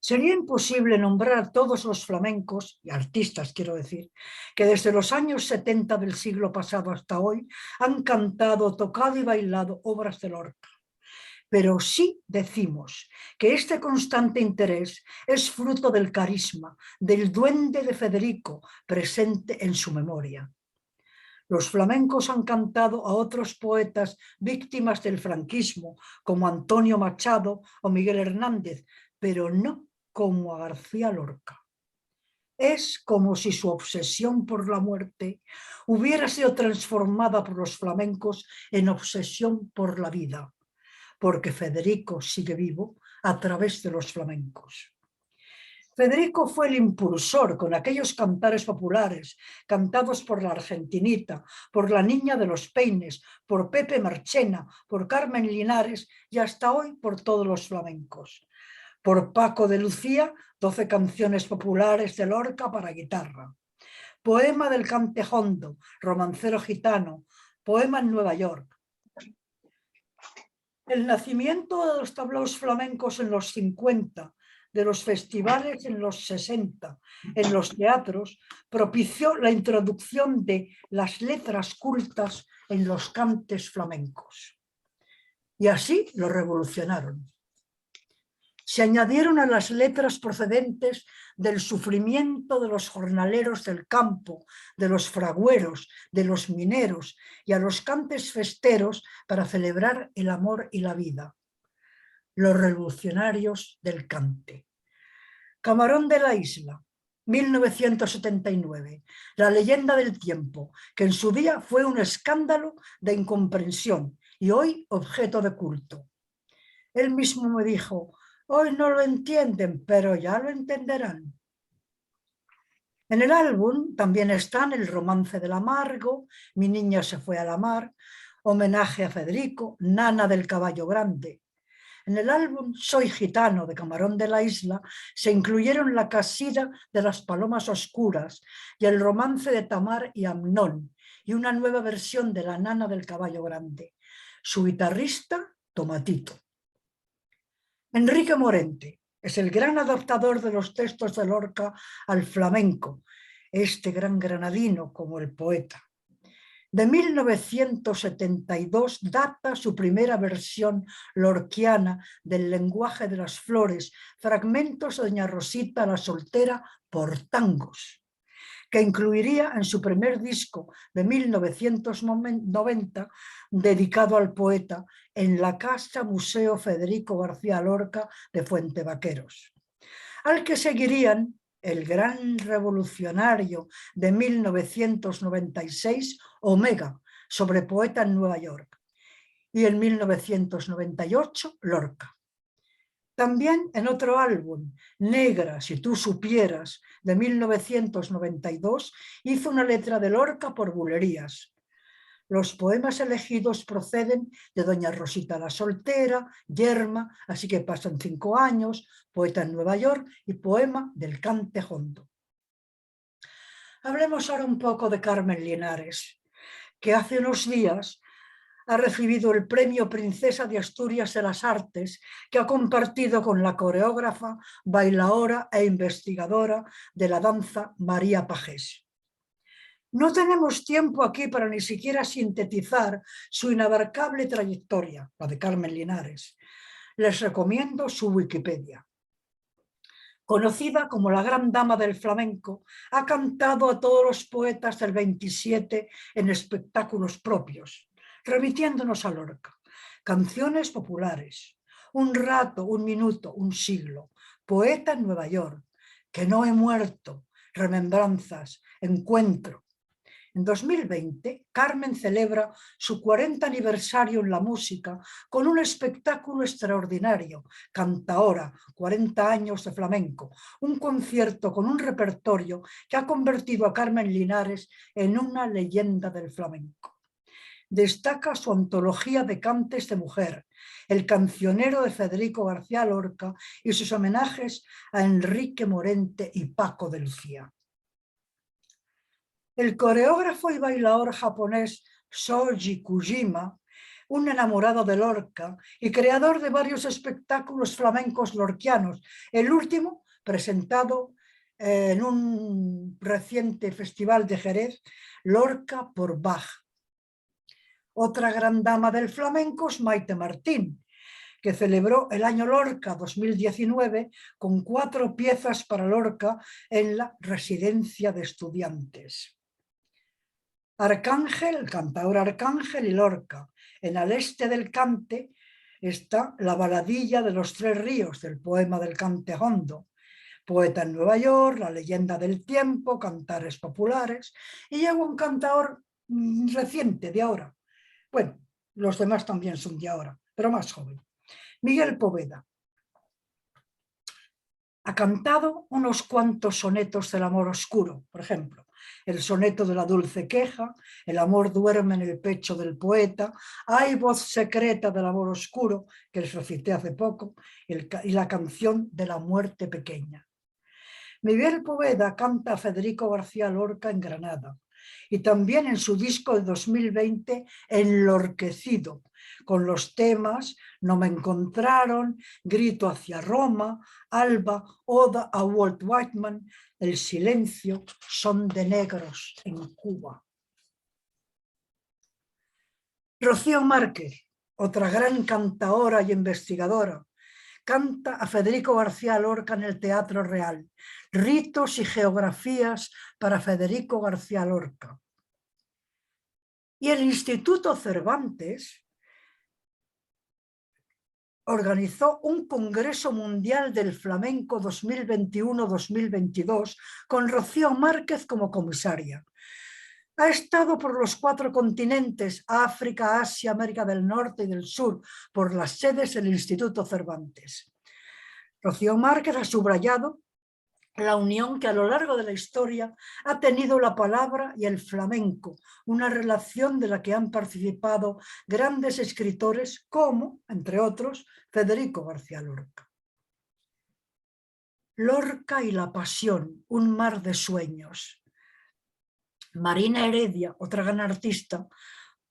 Sería imposible nombrar a todos los flamencos, y artistas quiero decir, que desde los años 70 del siglo pasado hasta hoy han cantado, tocado y bailado obras de Lorca. Pero sí decimos que este constante interés es fruto del carisma, del duende de Federico presente en su memoria. Los flamencos han cantado a otros poetas víctimas del franquismo, como Antonio Machado o Miguel Hernández, pero no como a García Lorca. Es como si su obsesión por la muerte hubiera sido transformada por los flamencos en obsesión por la vida, porque Federico sigue vivo a través de los flamencos. Federico fue el impulsor con aquellos cantares populares, cantados por la Argentinita, por la Niña de los Peines, por Pepe Marchena, por Carmen Linares y hasta hoy por todos los flamencos. Por Paco de Lucía, 12 canciones populares de Lorca para guitarra. Poema del cantejondo, romancero gitano, poema en Nueva York. El nacimiento de los tablaos flamencos en los 50, de los festivales en los 60, en los teatros, propició la introducción de las letras cultas en los cantes flamencos. Y así lo revolucionaron. Se añadieron a las letras procedentes del sufrimiento de los jornaleros del campo, de los fragüeros, de los mineros y a los cantes festeros para celebrar el amor y la vida. Los revolucionarios del cante. Camarón de la Isla, 1979, La leyenda del tiempo, que en su día fue un escándalo de incomprensión y hoy objeto de culto. Él mismo me dijo, hoy no lo entienden, pero ya lo entenderán. En el álbum también están El romance del amargo, Mi niña se fue a la mar, Homenaje a Federico, Nana del caballo grande. En el álbum Soy gitano de Camarón de la Isla se incluyeron La casida de las palomas oscuras y El romance de Tamar y Amnón y una nueva versión de La nana del caballo grande. Su guitarrista, Tomatito. Enrique Morente es el gran adaptador de los textos de Lorca al flamenco, este gran granadino como el poeta. De 1972 data su primera versión lorquiana del lenguaje de las flores, fragmentos de Doña Rosita la soltera por tangos, que incluiría en su primer disco de 1990 dedicado al poeta en la Casa Museo Federico García Lorca de Fuentevaqueros, al que seguirían el gran revolucionario de 1996, Omega, sobre poeta en Nueva York, y en 1998, Lorca. También en otro álbum, Negra, si tú supieras, de 1992, hizo una letra de Lorca por bulerías. Los poemas elegidos proceden de Doña Rosita la soltera, Yerma, Así que pasan 5 años, Poeta en Nueva York y poema del Cante Hondo. Hablemos ahora un poco de Carmen Linares, que hace unos días ha recibido el Premio Princesa de Asturias de las Artes, que ha compartido con la coreógrafa, bailaora e investigadora de la danza María Pajés. No tenemos tiempo aquí para ni siquiera sintetizar su inabarcable trayectoria, la de Carmen Linares. Les recomiendo su Wikipedia. Conocida como la gran dama del flamenco, ha cantado a todos los poetas del 27 en espectáculos propios, remitiéndonos a Lorca. Canciones populares, Un rato, un minuto, un siglo, Poeta en Nueva York, Que no he muerto, Remembranzas, Encuentro. En 2020, Carmen celebra su 40 aniversario en la música con un espectáculo extraordinario, Cantaora, 40 años de flamenco, un concierto con un repertorio que ha convertido a Carmen Linares en una leyenda del flamenco. Destaca su antología de cantes de mujer, El cancionero de Federico García Lorca y sus homenajes a Enrique Morente y Paco de Lucía. El coreógrafo y bailador japonés Shoji Kojima, un enamorado de Lorca y creador de varios espectáculos flamencos lorquianos, el último presentado en un reciente festival de Jerez, Lorca por Bach. Otra gran dama del flamenco es Maite Martín, que celebró el año Lorca 2019 con 4 piezas para Lorca en la Residencia de Estudiantes. Arcángel, el cantaor Arcángel y Lorca. En Al este del Cante está la baladilla de los 3 ríos del poema del Cante Hondo. Poeta en Nueva York, La leyenda del tiempo, Cantares populares, y llega un cantaor reciente, de ahora. Bueno, los demás también son de ahora, pero más joven. Miguel Poveda. Ha cantado unos cuantos sonetos del amor oscuro, por ejemplo, el soneto de la dulce queja, El amor duerme en el pecho del poeta, Hay voz secreta del amor oscuro, que les recité hace poco, y la canción de la muerte pequeña. Miguel Poveda canta a Federico García Lorca en Granada y también en su disco de 2020 Enlorquecido, con los temas No me encontraron, Grito hacia Roma, Alba, Oda a Walt Whitman, El silencio, Son de negros en Cuba. Rocío Márquez, otra gran cantaora y investigadora, canta a Federico García Lorca en el Teatro Real, Ritos y geografías para Federico García Lorca. Y el Instituto Cervantes organizó un Congreso Mundial del Flamenco 2021-2022 con Rocío Márquez como comisaria. Ha estado por los 4 continentes, África, Asia, América del Norte y del Sur, por las sedes del Instituto Cervantes. Rocío Márquez ha subrayado la unión que a lo largo de la historia ha tenido la palabra y el flamenco, una relación de la que han participado grandes escritores como, entre otros, Federico García Lorca. Lorca y la pasión, un mar de sueños. Marina Heredia, otra gran artista,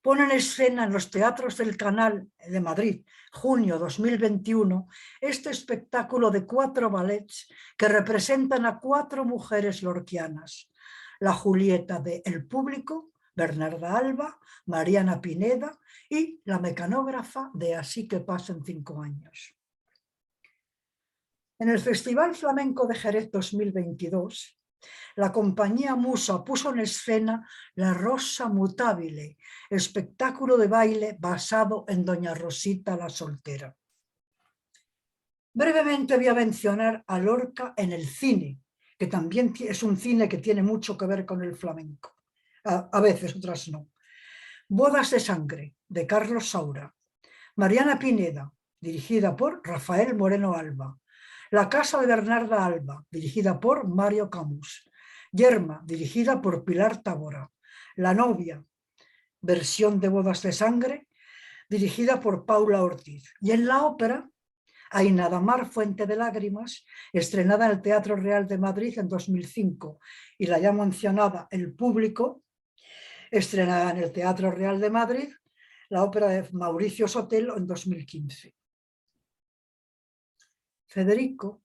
pone en escena en los teatros del Canal de Madrid, junio 2021, este espectáculo de 4 ballets que representan a 4 mujeres lorquianas. La Julieta de El Público, Bernarda Alba, Mariana Pineda y la mecanógrafa de Así que pasen 5 años. En el Festival Flamenco de Jerez 2022, la compañía Musa puso en escena La Rosa Mutabile, espectáculo de baile basado en Doña Rosita la Soltera. Brevemente voy a mencionar a Lorca en el cine, que también es un cine que tiene mucho que ver con el flamenco. A veces, otras no. Bodas de sangre, de Carlos Saura. Mariana Pineda, dirigida por Rafael Moreno Alba. La casa de Bernarda Alba, dirigida por Mario Camus. Yerma, dirigida por Pilar Tábora. La novia, versión de Bodas de sangre, dirigida por Paula Ortiz. Y en la ópera, Aina Damar, Fuente de lágrimas, estrenada en el Teatro Real de Madrid en 2005. Y la ya mencionada El Público, estrenada en el Teatro Real de Madrid, la ópera de Mauricio Sotelo en 2015. Federico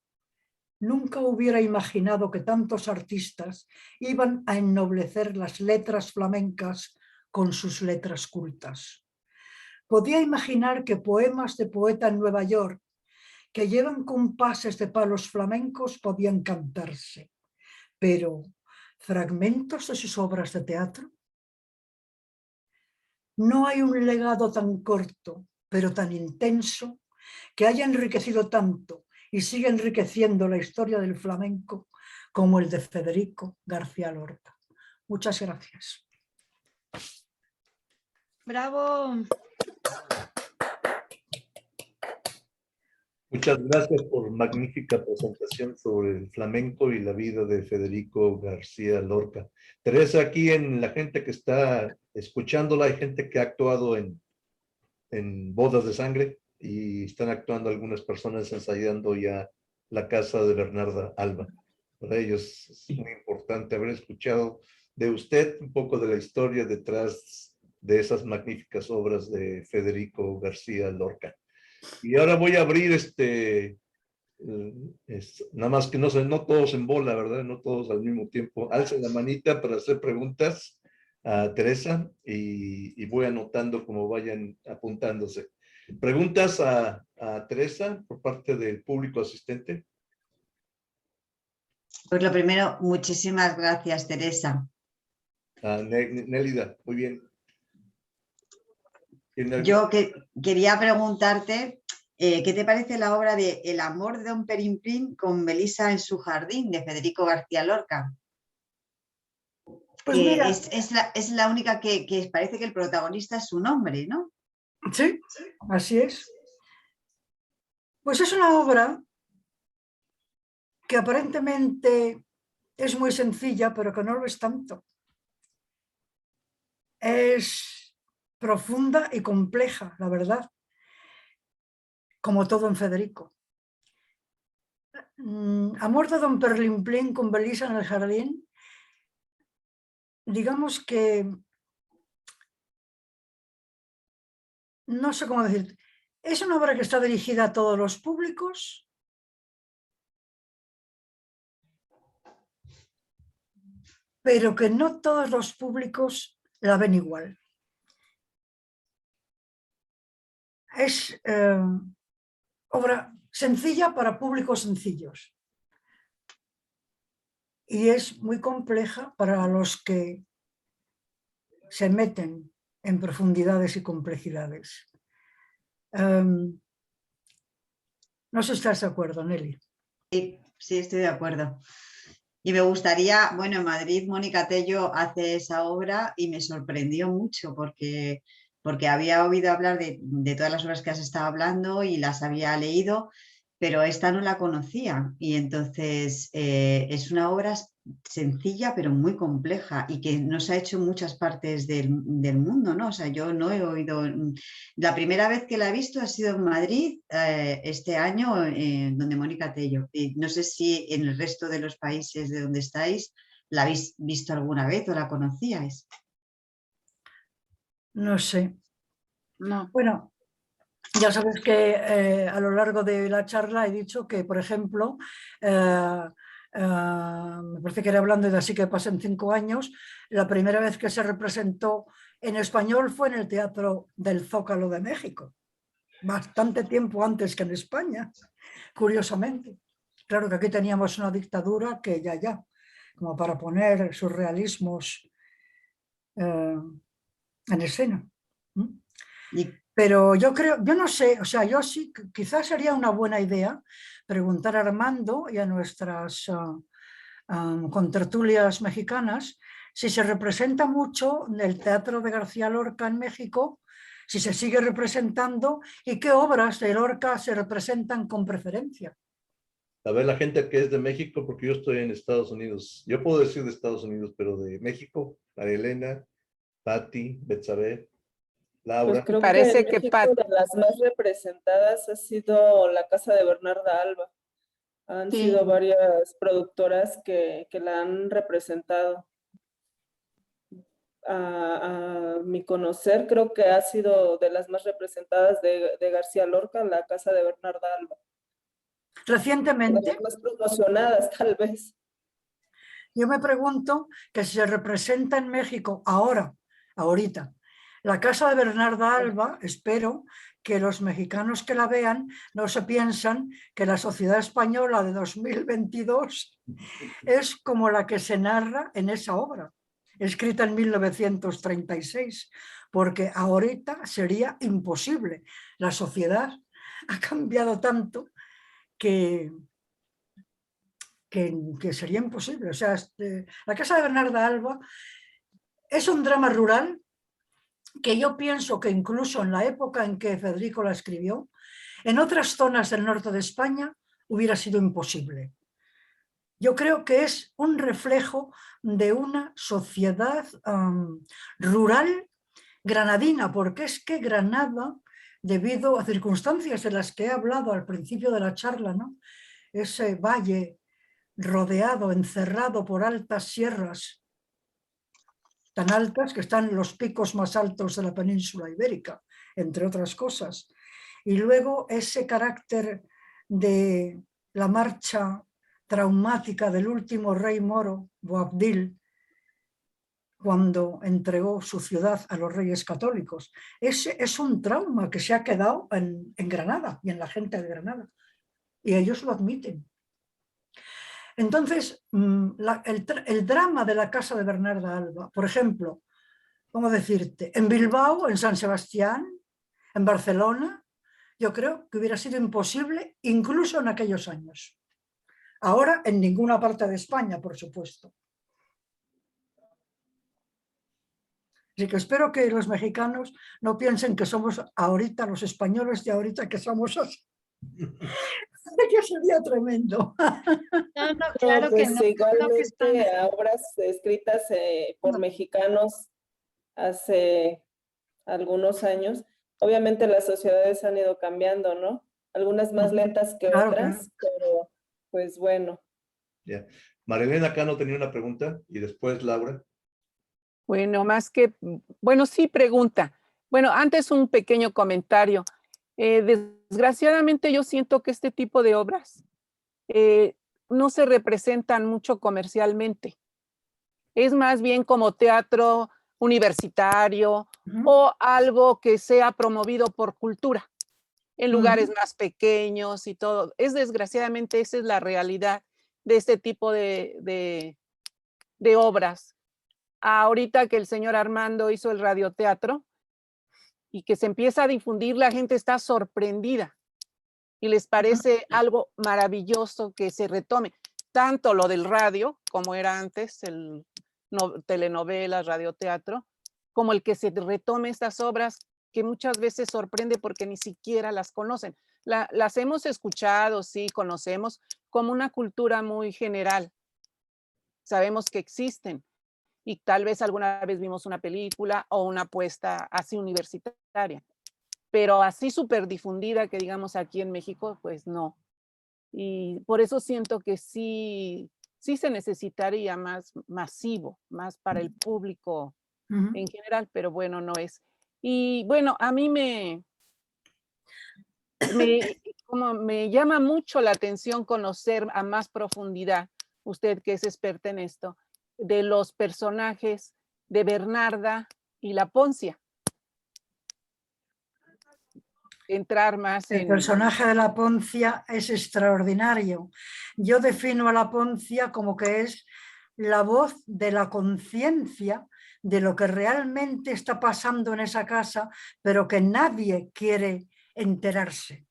nunca hubiera imaginado que tantos artistas iban a ennoblecer las letras flamencas con sus letras cultas. Podía imaginar que poemas de poeta en Nueva York que llevan compases de palos flamencos podían cantarse, pero ¿fragmentos de sus obras de teatro? No hay un legado tan corto, pero tan intenso, que haya enriquecido tanto y sigue enriqueciendo la historia del flamenco como el de Federico García Lorca. Muchas gracias. ¡Bravo! Muchas gracias por magnífica presentación sobre el flamenco y la vida de Federico García Lorca. Teresa, aquí en la gente que está escuchándola, hay gente que ha actuado en Bodas de Sangre y están actuando algunas personas ensayando ya La casa de Bernarda Alba. Para ellos es muy importante haber escuchado de usted un poco de la historia detrás de esas magníficas obras de Federico García Lorca. Y ahora voy a abrir nada más que no todos en bola, ¿verdad? No todos al mismo tiempo. Alce la manita para hacer preguntas a Teresa y voy anotando como vayan apuntándose. ¿Preguntas a Teresa por parte del público asistente? Pues lo primero, muchísimas gracias, Teresa. Nélida, muy bien. Yo quería preguntarte, ¿qué te parece la obra de El amor de Don Perimpín con Melisa en su jardín, de Federico García Lorca? Pues mira, es la única que parece que el protagonista es su nombre, ¿no? sí, así es. Pues es una obra que aparentemente es muy sencilla, pero que no lo es tanto. Es profunda y compleja, la verdad, como todo en Federico. Amor de Don Perlimplín con Belisa en el jardín, digamos que, no sé cómo decir, es una obra que está dirigida a todos los públicos, pero que no todos los públicos la ven igual. Es obra sencilla para públicos sencillos y es muy compleja para los que se meten en profundidades y complejidades. No sé si estás de acuerdo, Nelly. Sí, sí, estoy de acuerdo. Y me gustaría, bueno, en Madrid Mónica Tello hace esa obra y me sorprendió mucho porque había oído hablar de todas las obras que has estado hablando y las había leído, pero esta no la conocía. Y entonces es una obra sencilla pero muy compleja y que no se ha hecho en muchas partes del mundo, ¿no? O sea, yo no he oído... La primera vez que la he visto ha sido en Madrid este año, donde Mónica Tello. Y no sé si en el resto de los países de donde estáis la habéis visto alguna vez o la conocíais. No sé. No. Bueno, ya sabes que a lo largo de la charla he dicho que, por ejemplo, me parece que era hablando de Así que pasen 5 años, la primera vez que se representó en español fue en el Teatro del Zócalo de México, bastante tiempo antes que en España, curiosamente. Claro que aquí teníamos una dictadura que ya, como para poner surrealismos en escena. Y Pero yo creo, yo no sé, o sea, yo sí, quizás sería una buena idea preguntar a Armando y a nuestras contertulias mexicanas si se representa mucho el teatro de García Lorca en México, si se sigue representando y qué obras de Lorca se representan con preferencia. A ver, la gente que es de México, porque yo estoy en Estados Unidos. Yo puedo decir de Estados Unidos, pero de México, María Elena, Patti, Betsabe, Pues Laura. creo que Parece en que México de las más representadas ha sido la casa de Bernarda Alba. Han Sí. sido varias productoras que la han representado. A mi conocer, creo que ha sido de las más representadas de García Lorca, la casa de Bernarda Alba. De Recientemente, las más promocionadas, tal vez. yo me pregunto que si se representa en México ahorita, la casa de Bernarda Alba, espero que los mexicanos que la vean no se piensan que la sociedad española de 2022 es como la que se narra en esa obra, escrita en 1936, porque ahorita sería imposible. La sociedad ha cambiado tanto que sería imposible. O sea, la casa de Bernarda Alba es un drama rural que yo pienso que incluso en la época en que Federico la escribió, en otras zonas del norte de España hubiera sido imposible. Yo creo que es un reflejo de una sociedad rural granadina, porque es que Granada, debido a circunstancias de las que he hablado al principio de la charla, ¿no? Ese valle rodeado, encerrado por altas sierras, tan altas que están los picos más altos de la península ibérica, entre otras cosas. Y luego ese carácter de la marcha traumática del último rey moro, Boabdil, cuando entregó su ciudad a los reyes católicos. Ese es un trauma que se ha quedado en Granada y en la gente de Granada. Y ellos lo admiten. Entonces, el drama de la casa de Bernarda Alba, por ejemplo, ¿cómo decirte? En Bilbao, en San Sebastián, en Barcelona, yo creo que hubiera sido imposible incluso en aquellos años. Ahora en ninguna parte de España, por supuesto. Así que espero que los mexicanos no piensen que somos ahorita los españoles de ahorita que somos así. Que sería tremendo. No, no, claro que Pues no. igualmente a obras escritas por mexicanos hace algunos años, obviamente las sociedades han ido cambiando, ¿no? Algunas más lentas que Claro, otras, pero pues bueno. Ya. Marilena Cano tenía una pregunta y después Laura. Bueno, bueno, sí, pregunta. Bueno, antes un pequeño comentario. Desgraciadamente yo siento que este tipo de obras no se representan mucho comercialmente. Es más bien como teatro universitario o algo que sea promovido por cultura en lugares más pequeños y todo. Desgraciadamente esa es la realidad de este tipo de obras. Ahorita que el señor Armando hizo el radioteatro y que se empieza a difundir, la gente está sorprendida y les parece algo maravilloso que se retome tanto lo del radio, como era antes, telenovelas, radioteatro, como el que se retome estas obras que muchas veces sorprende porque ni siquiera las conocen. Las hemos escuchado, sí, conocemos como una cultura muy general. Sabemos que existen y tal vez alguna vez vimos una película o una puesta así universitaria, pero así súper difundida que digamos aquí en México, pues no. Y por eso siento que sí se necesitaría más masivo, más para el público en general, pero bueno, no es. Y bueno, a mí como me llama mucho la atención conocer a más profundidad, usted que es experta en esto, de los personajes de Bernarda y la Poncia. Entrar más El personaje de la Poncia es extraordinario. Yo defino a la Poncia como que es la voz de la conciencia de lo que realmente está pasando en esa casa, pero que nadie quiere enterarse.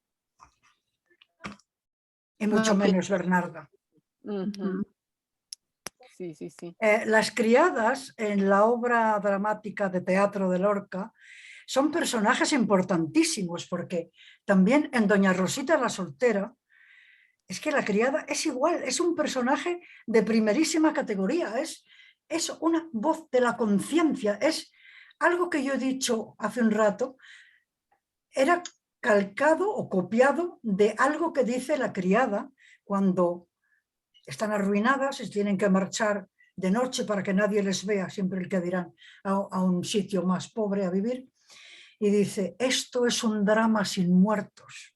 Y mucho menos Bernarda. Sí, sí, sí. Las criadas en la obra dramática de teatro de Lorca son personajes importantísimos, porque también en Doña Rosita la soltera, es que la criada es igual, es un personaje de primerísima categoría, es una voz de la conciencia, es algo que yo he dicho hace un rato, era calcado o copiado de algo que dice la criada cuando están arruinadas y tienen que marchar de noche para que nadie les vea, siempre el que dirán, a un sitio más pobre a vivir. Y dice, esto es un drama sin muertos.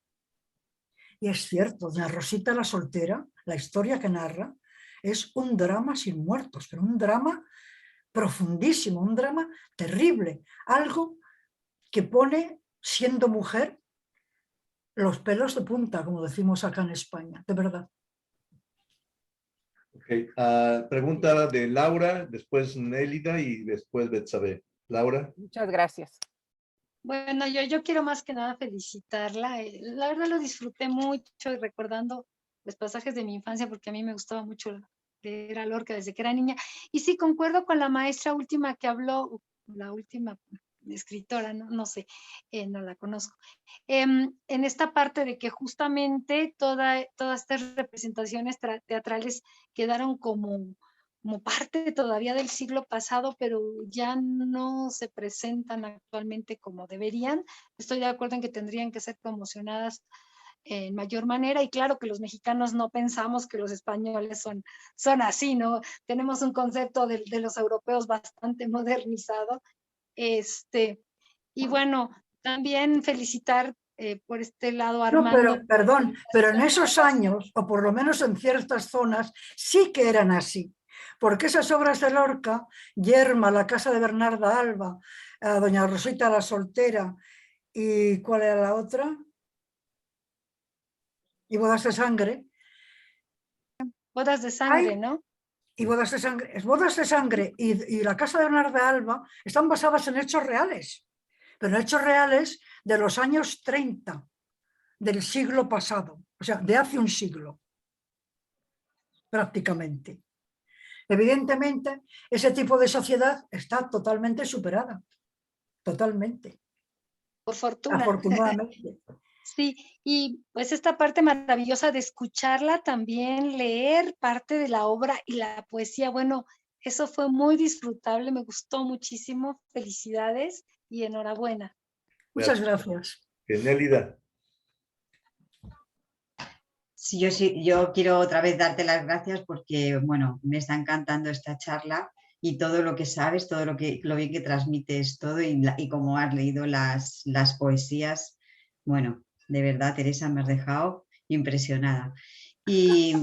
Y es cierto, doña Rosita la soltera, la historia que narra, es un drama sin muertos, pero un drama profundísimo, un drama terrible, algo que pone, siendo mujer, los pelos de punta, como decimos acá en España, de verdad. Okay. Pregunta de Laura, después Nélida y después Betsabe. Laura. Muchas gracias. Bueno, yo quiero más que nada felicitarla. La verdad lo disfruté mucho y recordando los pasajes de mi infancia porque a mí me gustaba mucho leer a Lorca desde que era niña. Y sí, concuerdo con la maestra última que habló, la última escritora, no sé, no la conozco, en esta parte de que justamente todas estas representaciones teatrales quedaron como parte todavía del siglo pasado, pero ya no se presentan actualmente como deberían. Estoy de acuerdo en que tendrían que ser promocionadas en mayor manera, y claro que los mexicanos no pensamos que los españoles son así, ¿no? Tenemos un concepto de los europeos bastante modernizado. Y bueno, también felicitar por este lado a Armando. No, perdón, pero en esos años, o por lo menos en ciertas zonas, sí que eran así. Porque esas obras de Lorca, Yerma, La casa de Bernarda Alba, Doña Rosita la soltera, ¿y cuál era la otra? Y Bodas de sangre. Bodas de sangre, ¿no? Y Bodas de sangre, Bodas de sangre y La casa de Bernarda Alba están basadas en hechos reales, pero hechos reales de los años 30 del siglo pasado, o sea, de hace un siglo, prácticamente. Evidentemente, ese tipo de sociedad está totalmente superada, totalmente. Por fortuna. Afortunadamente. Sí, y pues esta parte maravillosa de escucharla también, leer parte de la obra y la poesía, bueno, eso fue muy disfrutable, me gustó muchísimo, felicidades y enhorabuena. Muchas gracias. Nélida. Sí, yo quiero otra vez darte las gracias porque, bueno, me está encantando esta charla y todo lo que sabes, todo lo bien que transmites todo y cómo has leído las poesías. Bueno, de verdad, Teresa, me has dejado impresionada. Y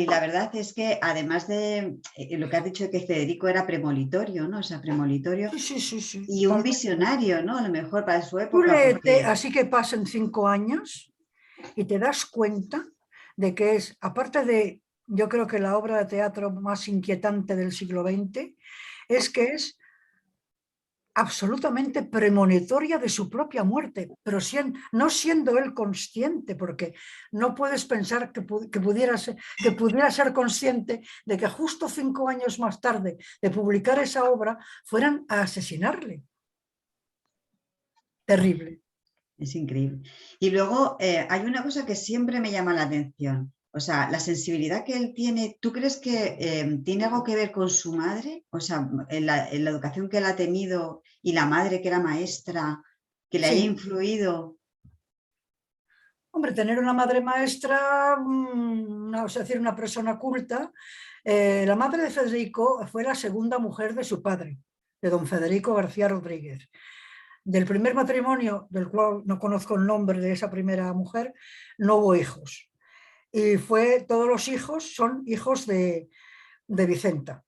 la verdad es que además de lo que has dicho de que Federico era premolitorio, ¿no? O sea, premolitorio Sí. Y un visionario, ¿no? A lo mejor para su Tú época. léete, así que pasen 5 años y te das cuenta de que es, aparte de, yo creo que la obra de teatro más inquietante del siglo XX, es que es absolutamente premonitoria de su propia muerte, pero no siendo él consciente, porque no puedes pensar que pudiera ser consciente de que justo 5 años más tarde de publicar esa obra fueran a asesinarle. Terrible. Es increíble. Y luego hay una cosa que siempre me llama la atención. O sea, la sensibilidad que él tiene, ¿tú crees que tiene algo que ver con su madre? O sea, en la educación que él ha tenido y la madre que era maestra, que le haya influido. Hombre, tener una madre maestra, es decir, una persona culta. La madre de Federico fue la segunda mujer de su padre, de don Federico García Rodríguez. Del primer matrimonio, del cual no conozco el nombre de esa primera mujer, no hubo hijos. Y todos los hijos son hijos de Vicenta.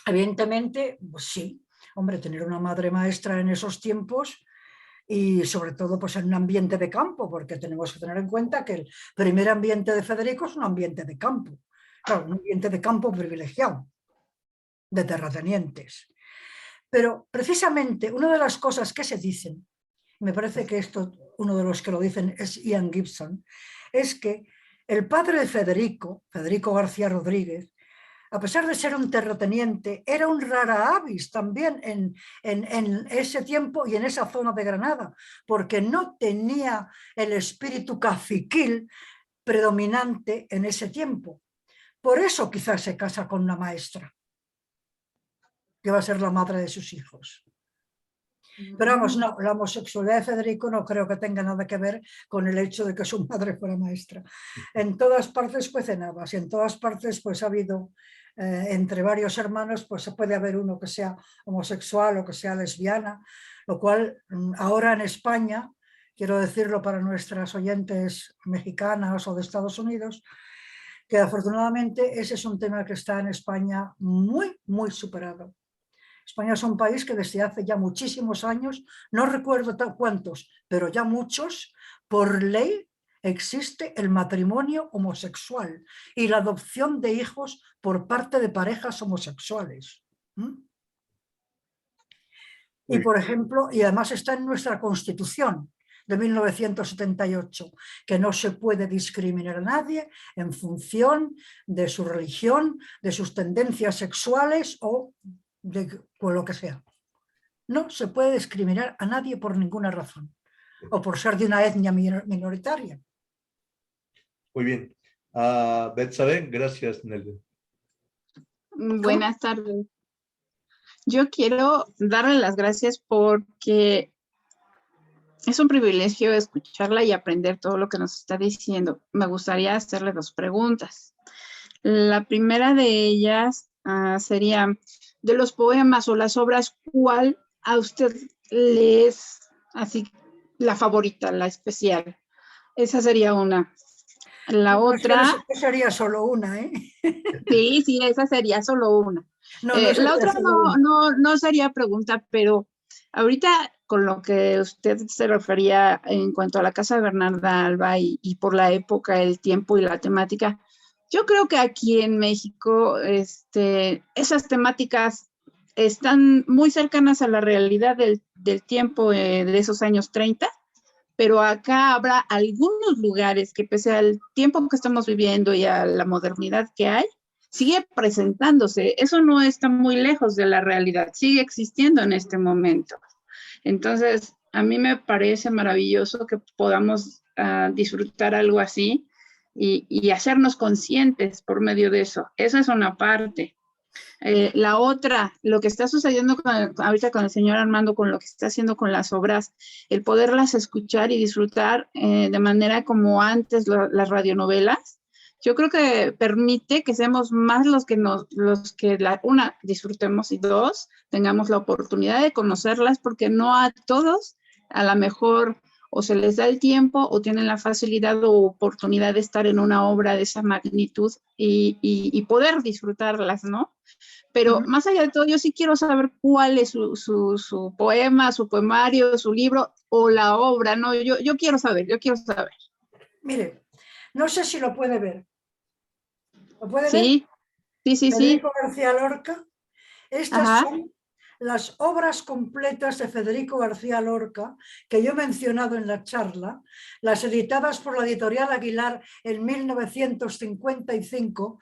Evidentemente, pues sí, hombre, tener una madre maestra en esos tiempos y sobre todo pues en un ambiente de campo, porque tenemos que tener en cuenta que el primer ambiente de Federico es un ambiente de campo, claro, un ambiente de campo privilegiado, de terratenientes. Pero precisamente una de las cosas que se dicen, me parece que uno de los que lo dicen es Ian Gibson, es que el padre de Federico García Rodríguez, a pesar de ser un terrateniente, era un rara avis también en ese tiempo y en esa zona de Granada, porque no tenía el espíritu caciquil predominante en ese tiempo. Por eso quizás se casa con una maestra, que va a ser la madre de sus hijos. Pero vamos, no, la homosexualidad de Federico no creo que tenga nada que ver con el hecho de que su madre fuera maestra. En todas partes cuecen habas y en todas partes pues ha habido, entre varios hermanos, pues puede haber uno que sea homosexual o que sea lesbiana, lo cual ahora en España, quiero decirlo para nuestras oyentes mexicanas o de Estados Unidos, que afortunadamente ese es un tema que está en España muy, muy superado. España es un país que desde hace ya muchísimos años, no recuerdo cuántos, pero ya muchos, por ley existe el matrimonio homosexual y la adopción de hijos por parte de parejas homosexuales. Y por ejemplo, y además está en nuestra Constitución de 1978, que no se puede discriminar a nadie en función de su religión, de sus tendencias sexuales o por lo que sea. No se puede discriminar a nadie por ninguna razón o por ser de una etnia minoritaria. Muy bien. Betsabe, gracias, Nelly. Buenas tardes. Yo quiero darle las gracias porque es un privilegio escucharla y aprender todo lo que nos está diciendo. Me gustaría hacerle 2 preguntas. La primera de ellas sería, de los poemas o las obras, ¿cuál a usted le es así la favorita, la especial? Esa sería una. La otra... Esa sería solo una, ¿eh? Sí, esa sería solo una. La otra no sería pregunta, pero ahorita con lo que usted se refería en cuanto a la casa de Bernarda Alba y por la época, el tiempo y la temática, yo creo que aquí en México esas temáticas están muy cercanas a la realidad del tiempo de esos años 30, pero acá habrá algunos lugares que pese al tiempo que estamos viviendo y a la modernidad que hay, sigue presentándose. Eso no está muy lejos de la realidad, sigue existiendo en este momento. Entonces, a mí me parece maravilloso que podamos disfrutar algo así y hacernos conscientes por medio de eso. Esa es una parte. La otra, lo que está sucediendo ahorita con el señor Armando, con lo que está haciendo con las obras, el poderlas escuchar y disfrutar de manera como antes las radionovelas, yo creo que permite que seamos más los que una, disfrutemos y 2, tengamos la oportunidad de conocerlas, porque no a todos, a lo mejor, o se les da el tiempo o tienen la facilidad o oportunidad de estar en una obra de esa magnitud y poder disfrutarlas, ¿no? Pero más allá de todo, yo sí quiero saber cuál es su poema, su poemario, su libro o la obra, ¿no? Yo quiero saber. Mire, no sé si lo puede ver. ¿Lo puede ver? Sí. Federico García Lorca. Estas son las obras completas de Federico García Lorca, que yo he mencionado en la charla, las editadas por la editorial Aguilar en 1955,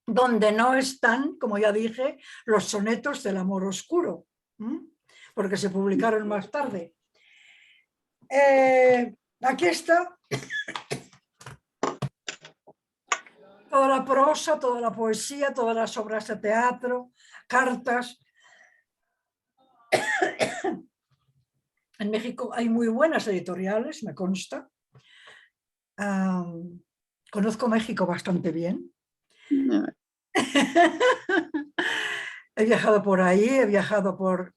donde no están, como ya dije, los sonetos del amor oscuro, porque se publicaron más tarde. Aquí está toda la prosa, toda la poesía, todas las obras de teatro, cartas. En México hay muy buenas editoriales, me consta. Conozco México bastante bien. No. He viajado por ahí, he viajado por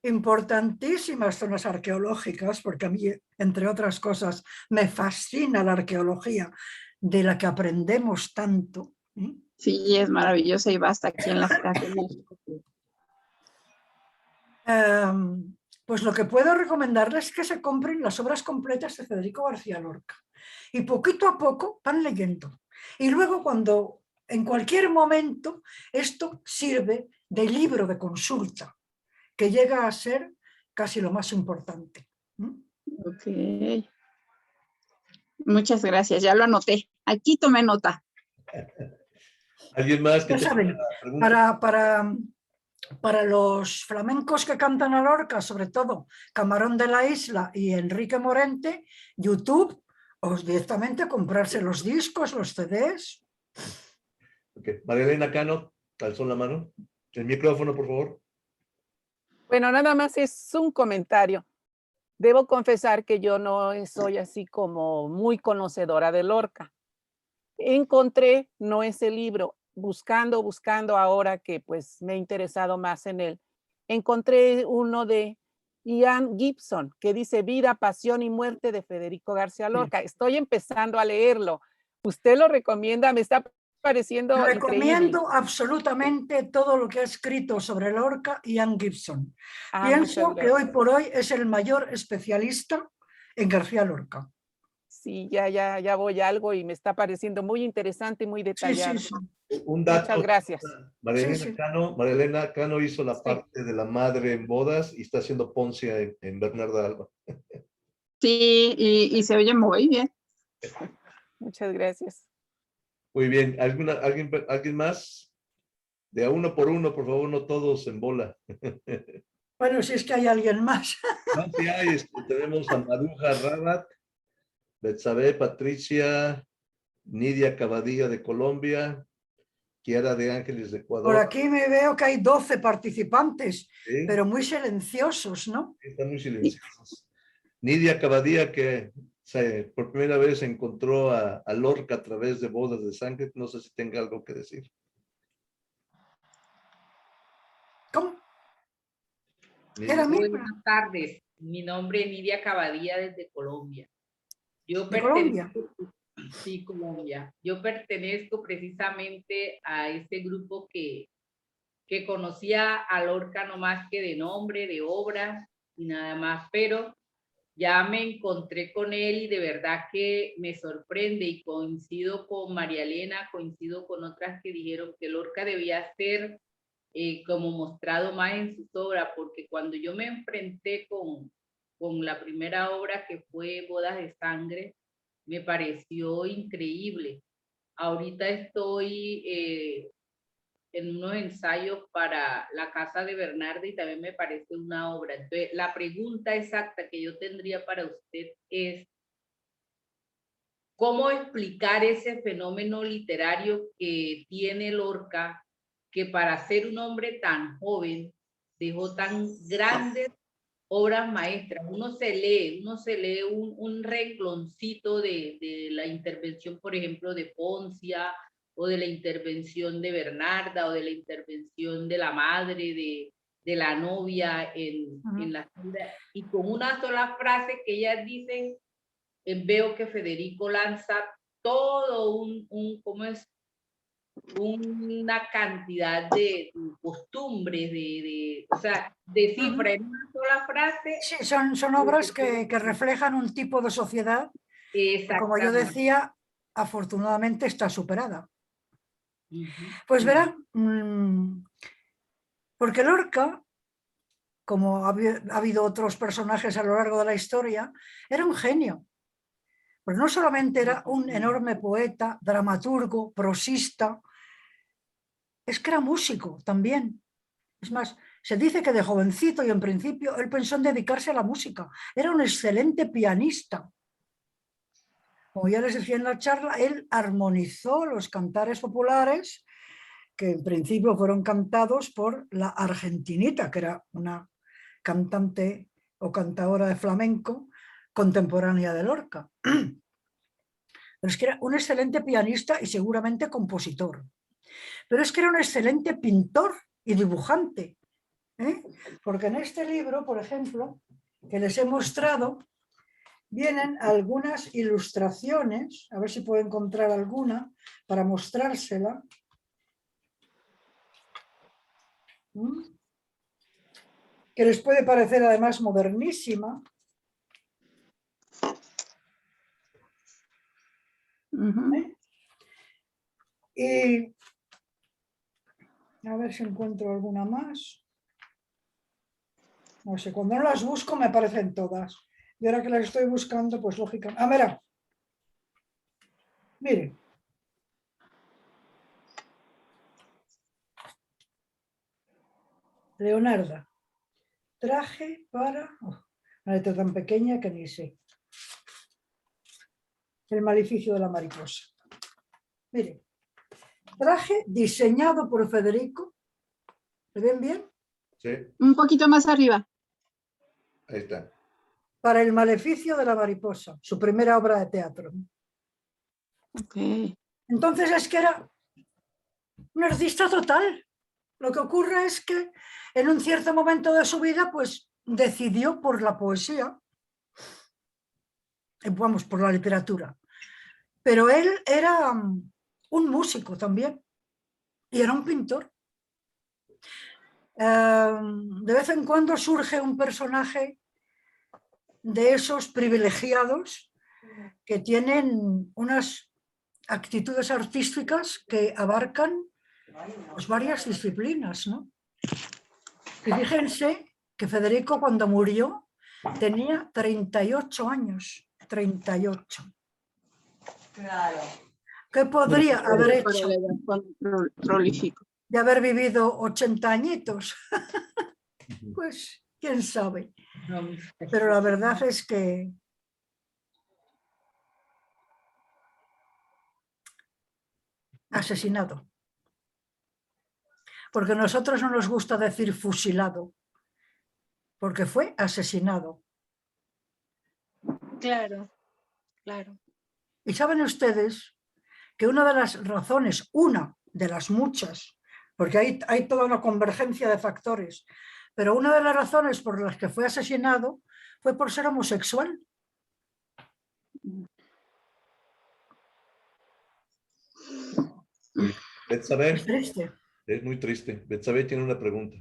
importantísimas zonas arqueológicas, porque a mí, entre otras cosas, me fascina la arqueología, de la que aprendemos tanto. Sí, es maravillosa y basta aquí en la Ciudad de México. Pues lo que puedo recomendarles es que se compren las obras completas de Federico García Lorca y poquito a poco van leyendo. Y luego cuando, en cualquier momento, esto sirve de libro de consulta, que llega a ser casi lo más importante. Ok. Muchas gracias, ya lo anoté. Aquí tomé nota. ¿Alguien más que Ya saben, para los flamencos que cantan a Lorca, sobre todo Camarón de la Isla y Enrique Morente, YouTube, o directamente comprarse los discos, los CDs. Okay. María Elena Cano, alzó la mano. El micrófono, por favor. Bueno, nada más es un comentario. Debo confesar que yo no soy así como muy conocedora de Lorca. Encontré, no ese libro, buscando ahora que pues me he interesado más en él, encontré uno de Ian Gibson que dice Vida, Pasión y Muerte de Federico García Lorca. Estoy empezando a leerlo. ¿Usted lo recomienda? Me está pareciendo Recomiendo increíble. absolutamente todo lo que ha escrito sobre Lorca Ian Gibson. Pienso Muchas que hoy gracias. por hoy es el mayor especialista en García Lorca. Sí, ya voy a algo y me está pareciendo muy interesante y muy detallado. Sí. Un dato. Muchas gracias. María Elena Cano hizo la parte de la madre en bodas y está haciendo Poncia en Bernarda Alba. Sí, y se oye muy bien. Muchas gracias. Muy bien. ¿Alguien más? De a uno por uno, por favor, no todos en bola. Bueno, si es que hay alguien más. No, sí hay. Tenemos a Maruja Rabat, Betsabe Patricia, Nidia Cavadilla de Colombia, Kiara de Ángeles de Ecuador. Por aquí me veo que hay 12 participantes, ¿Sí? pero muy silenciosos, ¿no? Están muy silenciosos. Nidia Cavadilla, que por primera vez encontró a Lorca a través de Bodas de Sangre. No sé si tenga algo que decir. ¿Cómo? Buenas tardes. Mi nombre es Nidia Cavadilla desde Colombia. ¿De Colombia? Sí, Colombia. Yo pertenezco precisamente a este grupo que conocía a Lorca no más que de nombre, de obra y nada más, pero ya me encontré con él y de verdad que me sorprende y coincido con María Elena, coincido con otras que dijeron que Lorca debía ser como mostrado más en sus obras, porque cuando yo me enfrenté con la primera obra que fue Bodas de Sangre, me pareció increíble. Ahorita estoy en unos ensayos para la casa de Bernarda y también me parece una obra. Entonces, la pregunta exacta que yo tendría para usted es, ¿cómo explicar ese fenómeno literario que tiene Lorca, que para ser un hombre tan joven dejó tan grandes obras maestras? Uno se lee un rengloncito de la intervención, por ejemplo, de Poncia, o de la intervención de Bernarda, o de la intervención de la madre, de la novia en la ciudad, y con una sola frase que ellas dicen, veo que Federico lanza todo ¿cómo es? Una cantidad de costumbres, o sea, de cifras en una sola frase. Sí, son obras que reflejan un tipo de sociedad que, como yo decía, afortunadamente está superada. Pues verán, porque Lorca como ha habido otros personajes a lo largo de la historia, era un genio. Pero no solamente era un enorme poeta, dramaturgo, prosista, es que era músico también. Es más, se dice que de jovencito y en principio él pensó en dedicarse a la música. Era un excelente pianista. Como ya les decía en la charla, él armonizó los cantares populares que en principio fueron cantados por la Argentinita, que era una cantante o cantadora de flamenco contemporánea de Lorca. Pero es que era un excelente pianista y seguramente compositor. Pero es que era un excelente pintor y dibujante. Porque en este libro, por ejemplo, que les he mostrado, vienen algunas ilustraciones, a ver si puedo encontrar alguna para mostrársela. Que les puede parecer además modernísima. Y a ver si encuentro alguna más. No sé, cuando no las busco me aparecen todas. Y ahora que las estoy buscando, pues lógicamente... mira. Mire. Leonarda. Traje para... una letra tan pequeña que ni sé. El maleficio de la mariposa. Mire. Traje diseñado por Federico. ¿Le ven bien? Sí. Un poquito más arriba. Ahí está. Para el maleficio de la mariposa, su primera obra de teatro. Okay. Entonces es que era un artista total. Lo que ocurre es que en un cierto momento de su vida, pues decidió por la poesía, vamos, por la literatura. Pero él era un músico también y era un pintor. De vez en cuando surge un personaje de esos privilegiados que tienen unas actitudes artísticas que abarcan pues, varias disciplinas, ¿no? Y fíjense que Federico cuando murió tenía 38 años, 38. Claro. ¿Qué podría haber hecho? Prolífico. De haber vivido 80 añitos. Pues, quién sabe. Pero la verdad es que asesinado. Porque a nosotros no nos gusta decir fusilado, porque fue asesinado. Claro, claro. Y saben ustedes que una de las razones, una de las muchas, porque hay toda una convergencia de factores, pero una de las razones por las que fue asesinado fue por ser homosexual. Betsabe, Es triste. es muy triste. Betsabe tiene una pregunta.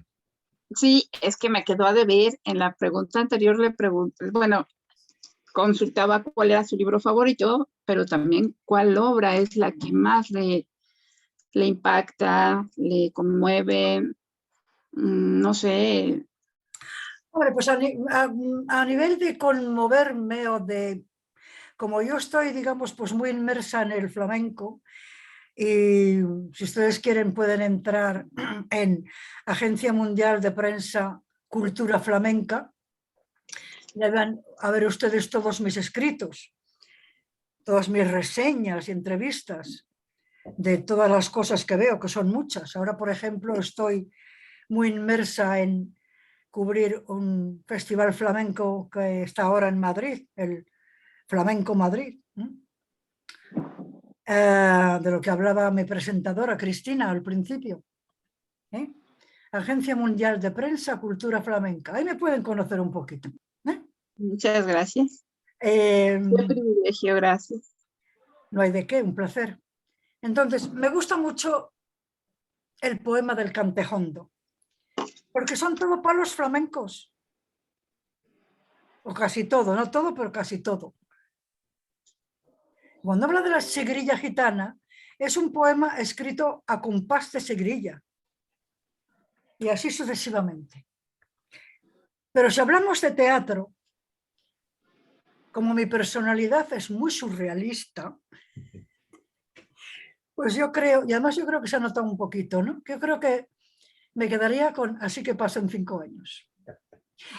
Sí, es que me quedó a deber. En la pregunta anterior le pregunté, bueno, consultaba cuál era su libro favorito, pero también cuál obra es la que más le impacta, le conmueve, no sé. Hombre, pues a nivel de conmoverme o de, como yo estoy, digamos, pues muy inmersa en el flamenco, y si ustedes quieren pueden entrar en Agencia Mundial de Prensa Cultura Flamenca, y van a ver ustedes todos mis escritos, todas mis reseñas y entrevistas de todas las cosas que veo, que son muchas. Ahora, por ejemplo, estoy muy inmersa en cubrir un festival flamenco que está ahora en Madrid, el Flamenco Madrid, de lo que hablaba mi presentadora Cristina al principio. Agencia Mundial de Prensa, Cultura Flamenca. Ahí me pueden conocer un poquito. Muchas gracias. Qué privilegio, gracias. No hay de qué, un placer. Entonces, me gusta mucho el poema del Cantejondo, porque son todo palos flamencos. O casi todo, no todo, pero casi todo. Cuando habla de la segrilla gitana, es un poema escrito a compás de segrilla. Y así sucesivamente. Pero si hablamos de teatro, como mi personalidad es muy surrealista, pues yo creo, y además yo creo que se ha notado un poquito, ¿no? Yo creo que me quedaría con Así que pasan 5 años.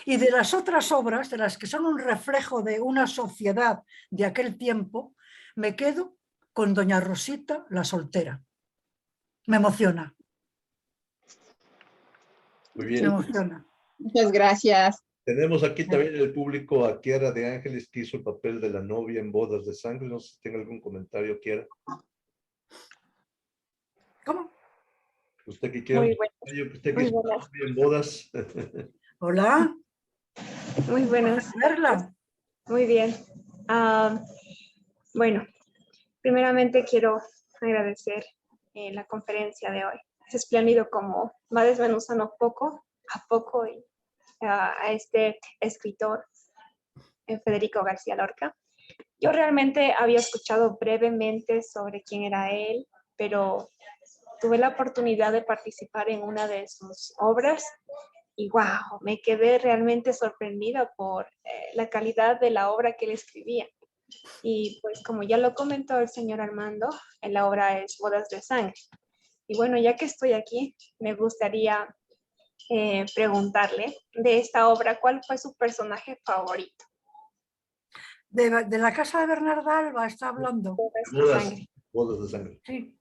Y de las otras obras, de las que son un reflejo de una sociedad de aquel tiempo, me quedo con Doña Rosita, la soltera. Me emociona. Muy Me bien. emociona. Muchas gracias. Tenemos aquí también en el público a Kiara de Ángeles, que hizo el papel de la novia en Bodas de Sangre. No sé si tiene algún comentario, Kiara. ¿Cómo? Usted que quiere. Muy buenas. Usted que hizo la novia en Bodas. Hola. Muy buenas. Verla. Muy bien. Bueno, primeramente quiero agradecer la conferencia de hoy. Es espléndido como va desmenuzando poco a poco a este escritor, Federico García Lorca. Yo realmente había escuchado brevemente sobre quién era él, pero tuve la oportunidad de participar en una de sus obras y wow, me quedé realmente sorprendida por la calidad de la obra que él escribía. Y pues como ya lo comentó el señor Armando, la obra es Bodas de Sangre. Y bueno, ya que estoy aquí, me gustaría preguntarle de esta obra, ¿cuál fue su personaje favorito? De la casa de Bernarda Alba está hablando. Bodas de Sangre. Sí.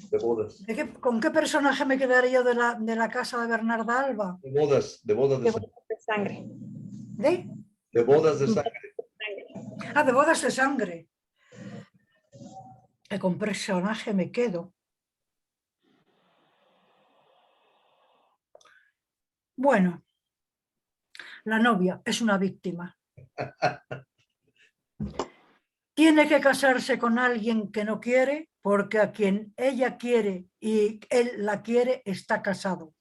De bodas. ¿Con qué personaje me quedaría de la casa de Bernarda Alba? De bodas de sangre. ¿De? De bodas de sangre. Ah, de Bodas de Sangre. Con personaje me quedo. Bueno, la novia es una víctima. Tiene que casarse con alguien que no quiere porque a quien ella quiere y él la quiere está casado.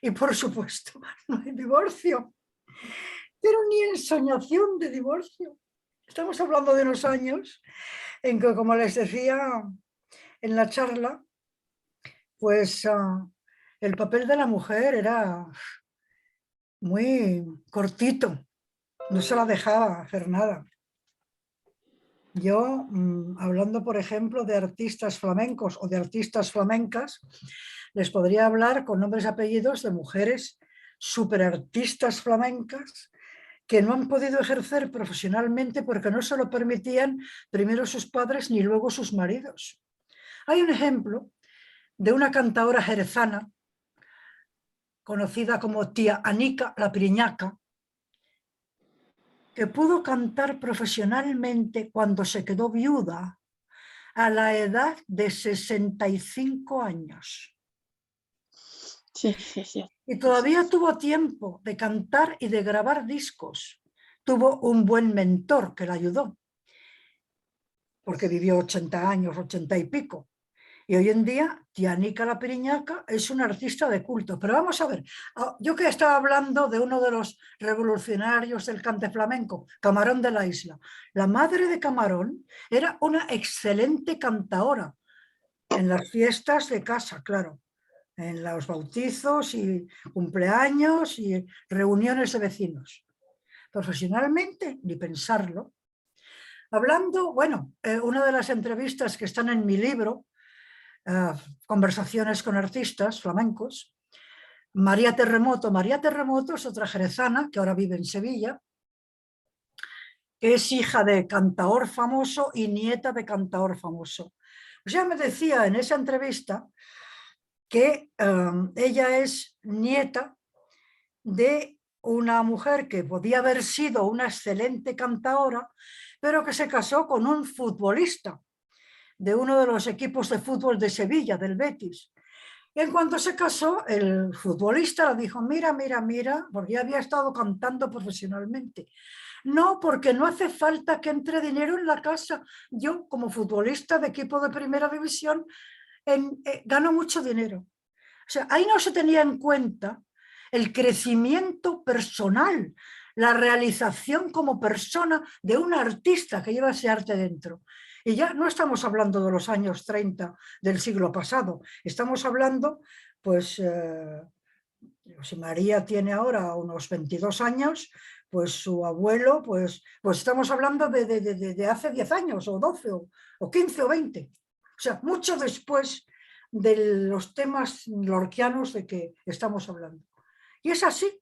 Y por supuesto, no hay divorcio. Pero ni ensoñación de divorcio. Estamos hablando de unos años en que, como les decía en la charla, pues el papel de la mujer era muy cortito. No se la dejaba hacer nada. Yo, hablando, por ejemplo, de artistas flamencos o de artistas flamencas, les podría hablar con nombres y apellidos de mujeres superartistas flamencas que no han podido ejercer profesionalmente porque no se lo permitían primero sus padres ni luego sus maridos. Hay un ejemplo de una cantaora jerezana conocida como tía Anica la Piriñaca, que pudo cantar profesionalmente cuando se quedó viuda a la edad de 65 años. Sí, sí, sí. Y todavía tuvo tiempo de cantar y de grabar discos. Tuvo un buen mentor que la ayudó, porque vivió 80 años, 80 y pico. Y hoy en día, tía Anica la Piriñaca es una artista de culto. Pero vamos a ver, yo que estaba hablando de uno de los revolucionarios del cante flamenco, Camarón de la Isla. La madre de Camarón era una excelente cantaora en las fiestas de casa, claro, en los bautizos y cumpleaños y reuniones de vecinos. Profesionalmente, ni pensarlo. Hablando, bueno, una de las entrevistas que están en mi libro, Conversaciones con artistas flamencos, María Terremoto es otra jerezana que ahora vive en Sevilla, que es hija de cantaor famoso y nieta de cantaor famoso. Pues ya me decía en esa entrevista que ella es nieta de una mujer que podía haber sido una excelente cantaora, pero que se casó con un futbolista de uno de los equipos de fútbol de Sevilla, del Betis. Y en cuanto se casó, el futbolista le dijo, mira, porque ya había estado cantando profesionalmente. No, porque no hace falta que entre dinero en la casa. Yo, como futbolista de equipo de primera división, gano mucho dinero. O sea, ahí no se tenía en cuenta el crecimiento personal, la realización como persona de un artista que lleva ese arte dentro. Y ya no estamos hablando de los años 30 del siglo pasado, estamos hablando pues Si María tiene ahora unos 22 años, pues su abuelo, pues estamos hablando de hace 10 años, o 12, o 15, o 20. O sea, mucho después de los temas lorquianos de que estamos hablando. Y es así.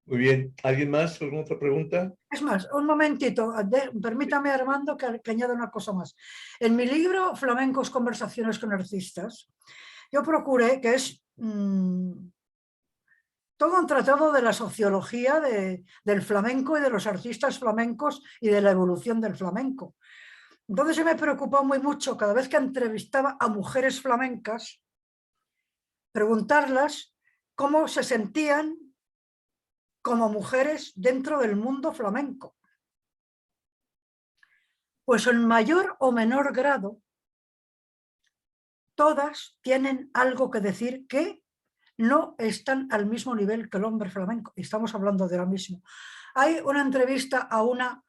Muy bien. ¿Alguien más? ¿Alguna otra pregunta? Es más, un momentito, permítame, Armando, que añada una cosa más. En mi libro Flamencos, conversaciones con artistas, yo procuré, que es todo un tratado de la sociología del flamenco y de los artistas flamencos y de la evolución del flamenco. Entonces me preocupó muy mucho cada vez que entrevistaba a mujeres flamencas, preguntarlas cómo se sentían como mujeres dentro del mundo flamenco. Pues en mayor o menor grado, todas tienen algo que decir que no están al mismo nivel que el hombre flamenco. Estamos hablando de lo mismo. Hay una entrevista a una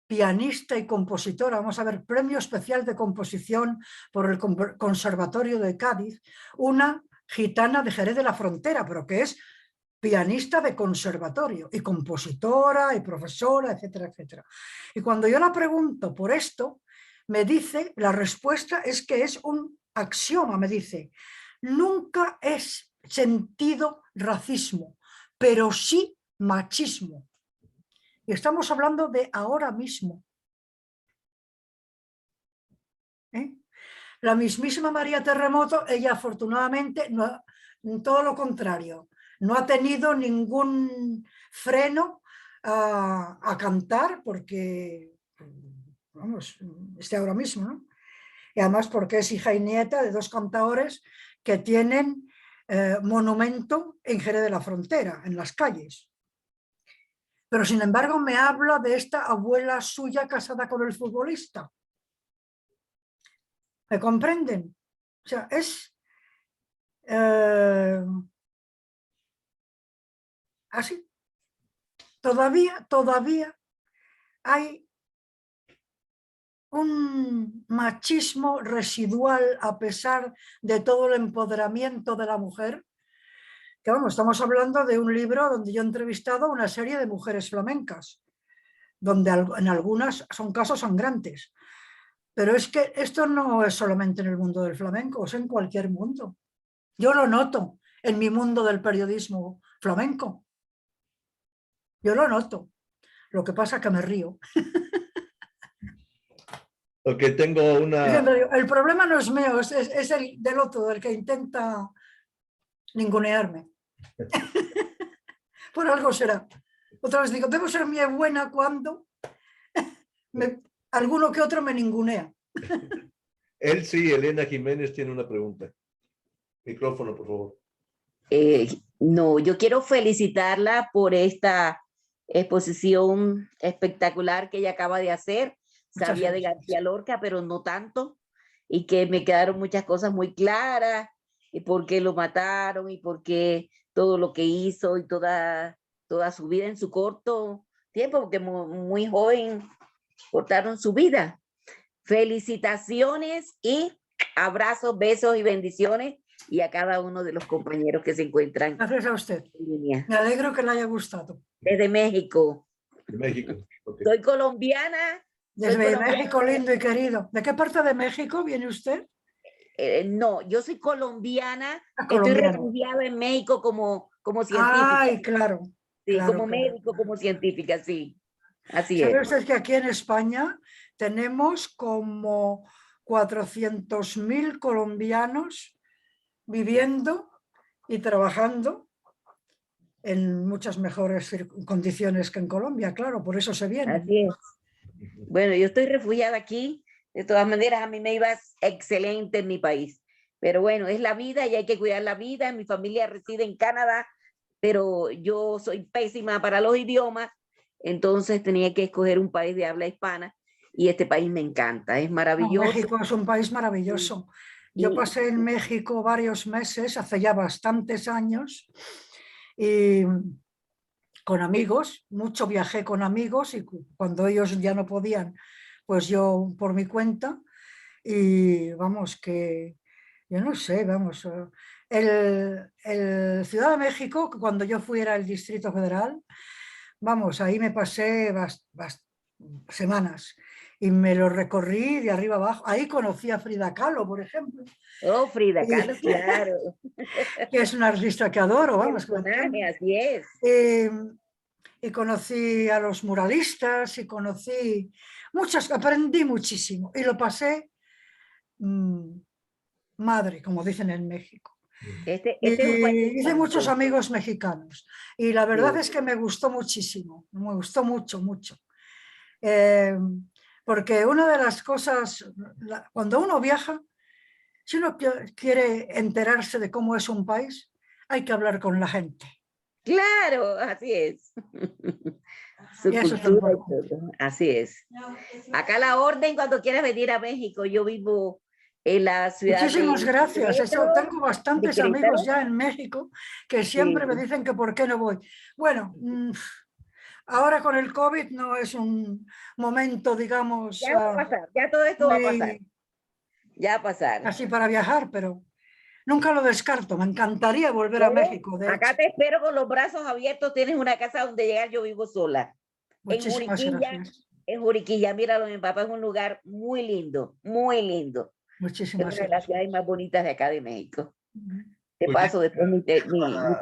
pianista y compositora, vamos a ver, premio especial de composición por el Conservatorio de Cádiz, una gitana de Jerez de la Frontera, pero que es pianista de conservatorio y compositora y profesora, etcétera, etcétera. Y cuando yo la pregunto por esto, me dice, la respuesta es que es un axioma, me dice, nunca he sentido racismo, pero sí machismo. Y estamos hablando de ahora mismo. La mismísima María Terremoto, ella afortunadamente, no, todo lo contrario, no ha tenido ningún freno a cantar porque, vamos, ahora mismo, ¿no? Y además porque es hija y nieta de dos cantadores que tienen monumento en Jerez de la Frontera, en las calles. Pero sin embargo me habla de esta abuela suya casada con el futbolista. ¿Me comprenden? O sea, es así. Todavía hay un machismo residual a pesar de todo el empoderamiento de la mujer. Que vamos, estamos hablando de un libro donde yo he entrevistado a una serie de mujeres flamencas, donde en algunas son casos sangrantes. Pero es que esto no es solamente en el mundo del flamenco, es en cualquier mundo. Yo lo noto en mi mundo del periodismo flamenco. Yo lo noto. Lo que pasa es que me río. Porque tengo una... El problema no es mío, es el del otro, del que intenta ningunearme. Por algo será. Otra vez digo, debo ser muy buena cuando alguno que otro me ningunea. Él sí, Elena Jiménez tiene una pregunta. Micrófono, por favor. No, yo quiero felicitarla por esta exposición espectacular que ella acaba de hacer. Sabía de García Lorca, pero no tanto, y que me quedaron muchas cosas muy claras, y por qué lo mataron, y por qué todo lo que hizo, y toda su vida en su corto tiempo, porque muy joven cortaron su vida. Felicitaciones y abrazos, besos y bendiciones, y a cada uno de los compañeros que se encuentran. Gracias a usted. Me alegro que le haya gustado. Desde México. De México. Okay. Soy colombiana. Desde México, lindo y querido. ¿De qué parte de México viene usted? No, yo soy colombiana. Estoy refugiada en México como científica. Ay, claro. Sí, claro, como claro. médico, como científica, sí. Así ¿Sabe es. usted que aquí en España tenemos como 400.000 colombianos viviendo y trabajando en muchas mejores condiciones que en Colombia? Claro, por eso se viene. Así es. Bueno, yo estoy refugiada aquí. De todas maneras, a mí me iba excelente en mi país. Pero bueno, es la vida y hay que cuidar la vida. Mi familia reside en Canadá, pero yo soy pésima para los idiomas. Entonces tenía que escoger un país de habla hispana y este país me encanta, es maravilloso. México es un país maravilloso. Yo pasé en México varios meses, hace ya bastantes años, y con amigos, mucho viajé con amigos y cuando ellos ya no podían, pues yo por mi cuenta, y vamos, que Yo no sé, vamos. El Ciudad de México, cuando yo fui era el Distrito Federal, vamos, ahí me pasé semanas y me lo recorrí de arriba abajo. Ahí conocí a Frida Kahlo, por ejemplo. Oh, Frida Kahlo, claro. Que es una artista que adoro, vamos. Así es. Y conocí a los muralistas y conocí aprendí muchísimo y lo pasé madre, como dicen en México. Hice muchos amigos mexicanos y la verdad es que me gustó muchísimo, me gustó mucho, mucho. Porque una de las cosas, cuando uno viaja, si uno quiere enterarse de cómo es un país, hay que hablar con la gente. Claro, así es. Su cultura y todo. Así es. Acá la orden cuando quieras venir a México. Yo vivo en la ciudad. Muchísimas gracias. Tengo bastantes amigos ya en México que siempre me dicen que por qué no voy. Bueno, ahora con el COVID no es un momento, digamos... Ya va a pasar, ya todo esto va a pasar. Ya va a pasar. Así para viajar, pero nunca lo descarto. Me encantaría volver a México. Acá te espero con los brazos abiertos. Tienes una casa donde llegar. Yo vivo sola. Muchísimas gracias. En Juriquilla, míralo, mi papá, es un lugar muy lindo, muy lindo. Muchísimas gracias. Es una de las ciudades más bonitas de acá de México. Te paso después mi teléfono.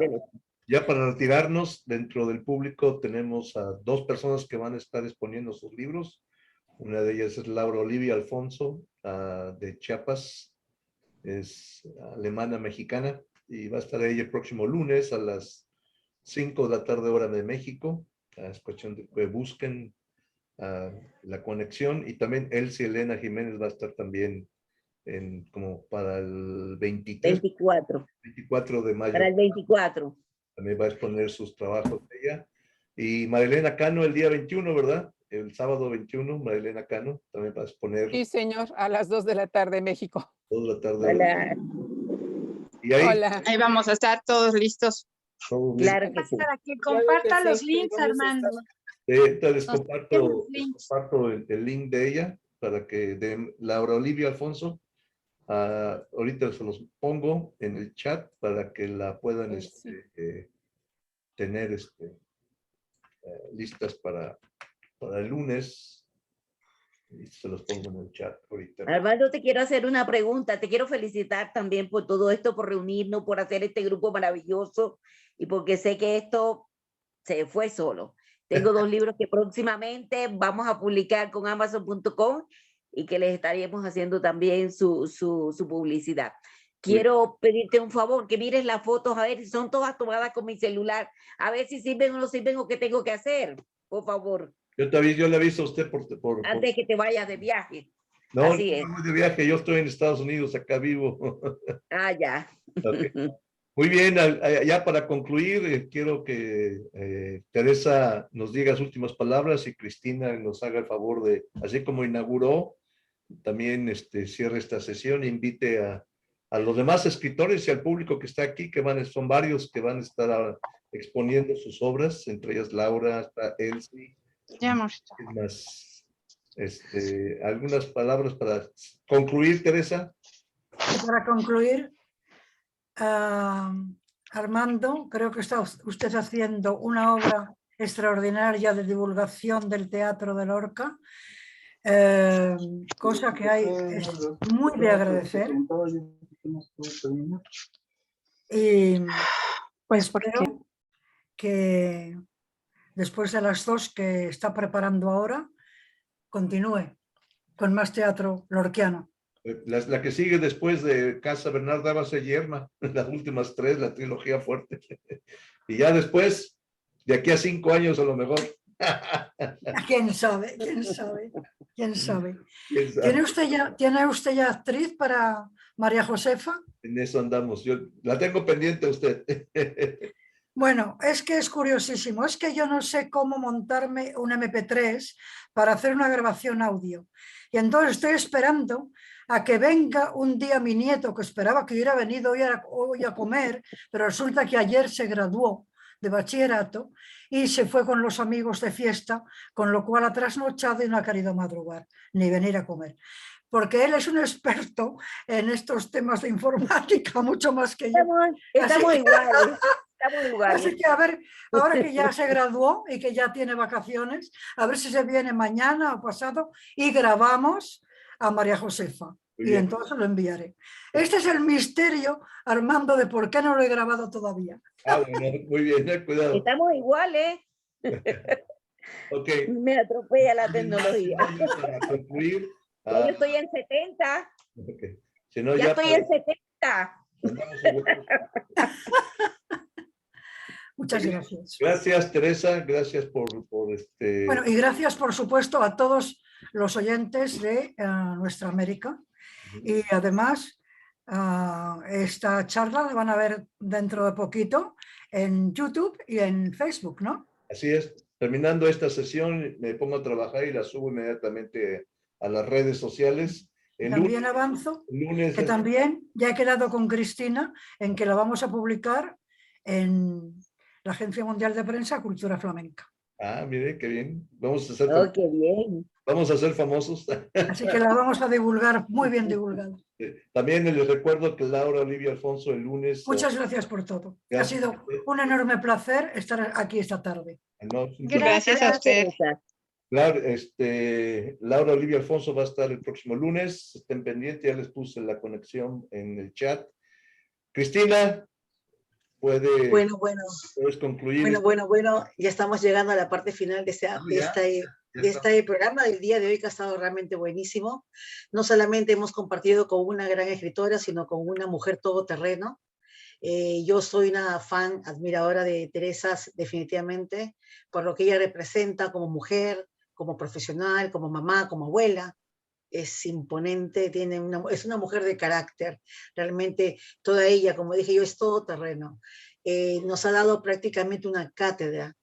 Ya para retirarnos, dentro del público tenemos a 2 personas que van a estar exponiendo sus libros. Una de ellas es Laura Olivia Alfonso, de Chiapas, es alemana mexicana, y va a estar ella el próximo lunes a las 5 de la tarde hora de México. Es cuestión de que busquen la conexión. Y también Elsie Elena Jiménez va a estar también como para el 24 de mayo. Para el 24. También va a exponer sus trabajos de ella. Y Marilena Cano el día 21, ¿verdad? El sábado 21, Marilena Cano también va a exponer. Sí, señor, a las 2 de la tarde México. 2 de la tarde. Hola. Y ahí, hola. Ahí vamos a estar todos listos. Claro que sí. Para que comparta los links, Armando. les comparto el link de ella para que de Laura Olivia Alfonso. Ahorita se los pongo en el chat para que la puedan tener listas para el lunes. Y se los pongo en el chat ahorita. Armando, te quiero hacer una pregunta. Te quiero felicitar también por todo esto, por reunirnos, por hacer este grupo maravilloso y porque sé que esto se fue solo. Tengo 2 libros que próximamente vamos a publicar con Amazon.com y que les estaríamos haciendo también su publicidad. Quiero pedirte un favor, que mires las fotos, a ver si son todas tomadas con mi celular, a ver si sirven o no sirven o qué tengo que hacer, por favor. Yo le aviso a usted antes que te vayas de viaje. No, así es. No voy de viaje, yo estoy en Estados Unidos, acá vivo. Ya. Okay. Muy bien, ya para concluir, quiero que Teresa nos diga sus últimas palabras y Cristina nos haga el favor de, así como inauguró, también cierre esta sesión e invite a los demás escritores y al público que está aquí, son varios que van a estar exponiendo sus obras, entre ellas Laura, Elsie. Más, algunas palabras para concluir, Teresa. Para concluir, Armando, creo que está usted haciendo una obra extraordinaria de divulgación del teatro de Lorca, cosa que es muy de agradecer. Y pues espero que después de las 2 que está preparando ahora, continúe con más teatro lorquiano. La que sigue después de Casa Bernarda va a ser Yerma, las últimas 3, la trilogía fuerte. Y ya después, de aquí a 5 años a lo mejor. ¿Quién sabe? ¿Quién sabe? ¿Quién sabe? ¿Tiene usted ya actriz para María Josefa? En eso andamos. Yo la tengo pendiente a usted. Bueno, es que es curiosísimo. Es que yo no sé cómo montarme un MP3 para hacer una grabación audio. Y entonces estoy esperando a que venga un día mi nieto, que esperaba que hubiera venido hoy a comer, pero resulta que ayer se graduó de bachillerato y se fue con los amigos de fiesta, con lo cual ha trasnochado y no ha querido madrugar ni venir a comer. porque él es un experto en estos temas de informática, mucho más que yo. Estamos iguales. Estamos iguales. Así que a ver, ahora que ya se graduó y que ya tiene vacaciones, a ver si se viene mañana o pasado y grabamos a María Josefa. Y entonces lo enviaré. Este es el misterio, Armando, de por qué no lo he grabado todavía. Ah, bueno, muy bien, cuidado. Estamos iguales. Okay. Me atropella la tecnología. Para concluir, yo estoy en 70. Okay. Si no, ya estoy en 70. Muchas gracias. Gracias, Teresa. Gracias por Bueno, y gracias, por supuesto, a todos los oyentes de Nuestra América. Y además, esta charla la van a ver dentro de poquito en YouTube y en Facebook, ¿no? Así es. Terminando esta sesión, me pongo a trabajar y la subo inmediatamente a las redes sociales. También avanzo que también ya he quedado con Cristina en que la vamos a publicar en la Agencia Mundial de Prensa Cultura Flamenca. Ah, mire, qué bien. Vamos a ser, qué bien. Vamos a ser famosos. Así que la vamos a divulgar, muy bien divulgada. También les recuerdo que Laura Olivia Alfonso el lunes... Muchas gracias por todo. Gracias. Ha sido un enorme placer estar aquí esta tarde. No, gracias a usted. Claro, Laura Olivia Alfonso va a estar el próximo lunes. Estén pendientes, ya les puse la conexión en el chat. Cristina, puedes concluir. Bueno, ya estamos llegando a la parte final de este programa del día de hoy, que ha estado realmente buenísimo. No solamente hemos compartido con una gran escritora, sino con una mujer todoterreno. Yo soy una fan, admiradora de Teresa, definitivamente, por lo que ella representa como mujer, como profesional, como mamá, como abuela. Es imponente, es una mujer de carácter. Realmente toda ella, como dije yo, es todoterreno. Nos ha dado prácticamente una cátedra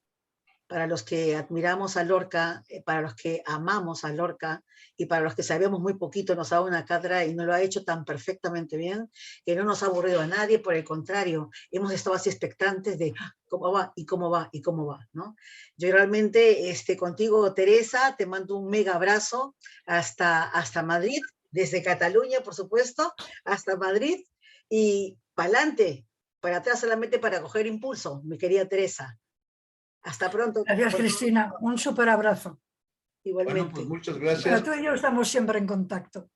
para los que admiramos a Lorca, para los que amamos a Lorca y para los que sabemos muy poquito, nos ha dado una cátedra y nos lo ha hecho tan perfectamente bien que no nos ha aburrido a nadie. Por el contrario, hemos estado así expectantes de cómo va y cómo va y cómo va, ¿no? Yo realmente contigo, Teresa, te mando un mega abrazo hasta Madrid, desde Cataluña, por supuesto, hasta Madrid, y para adelante, para atrás solamente para coger impulso, mi querida Teresa. Hasta pronto. Gracias, Cristina. Un súper abrazo. Igualmente. Bueno, pues muchas gracias. Pero tú y yo estamos siempre en contacto.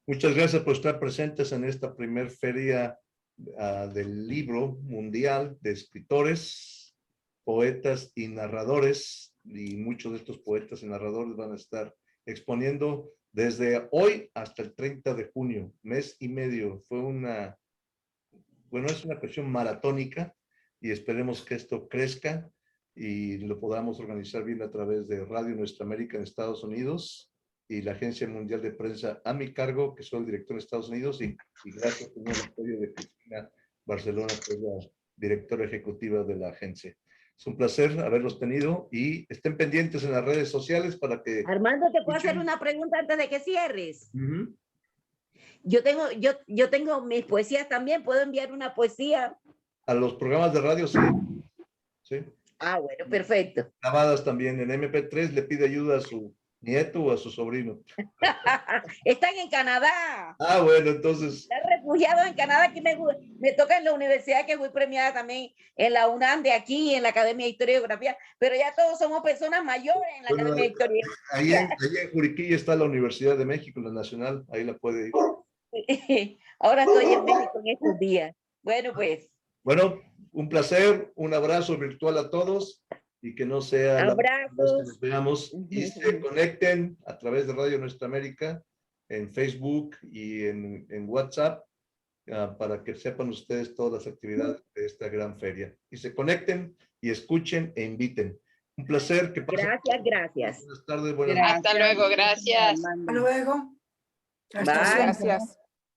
Muchas gracias por estar presentes en esta primer feria del libro mundial de escritores, poetas y narradores. Y muchos de estos poetas y narradores van a estar exponiendo desde hoy hasta el 30 de junio, mes y medio. Es una cuestión maratónica y esperemos que esto crezca y lo podamos organizar bien a través de Radio Nuestra América en Estados Unidos y la Agencia Mundial de Prensa a mi cargo, que soy el director de Estados Unidos, y gracias por el apoyo de Cristina Barcelona, que es la directora ejecutiva de la agencia. Es un placer haberlos tenido y estén pendientes en las redes sociales para que... Armando, ¿te puedo hacer una pregunta antes de que cierres? Yo tengo mis poesías también, ¿puedo enviar una poesía? A los programas de radio, sí. Sí. Ah, bueno, perfecto. Grabadas también en MP3, le pide ayuda a su nieto o a su sobrino. Están en Canadá. Ah, bueno, entonces. Están refugiados en Canadá. Aquí me toca en la universidad, que fui premiada también en la UNAM de aquí, en la Academia de Historia y Geografía, pero ya todos somos personas mayores en la Academia de Historia. Ahí en Juriquilla está la Universidad de México, la Nacional, ahí la puede ir. Ahora estoy en México en estos días. Bueno, pues. Bueno, un placer, un abrazo virtual a todos y que no sea la primera vez que nos veamos y se conecten a través de Radio Nuestra América en Facebook y en WhatsApp para que sepan ustedes todas las actividades de esta gran feria y se conecten y escuchen e inviten. Un placer. Que pasen. Gracias. Buenas tardes. Buenas noches. Hasta luego, gracias. Hasta luego. Gracias.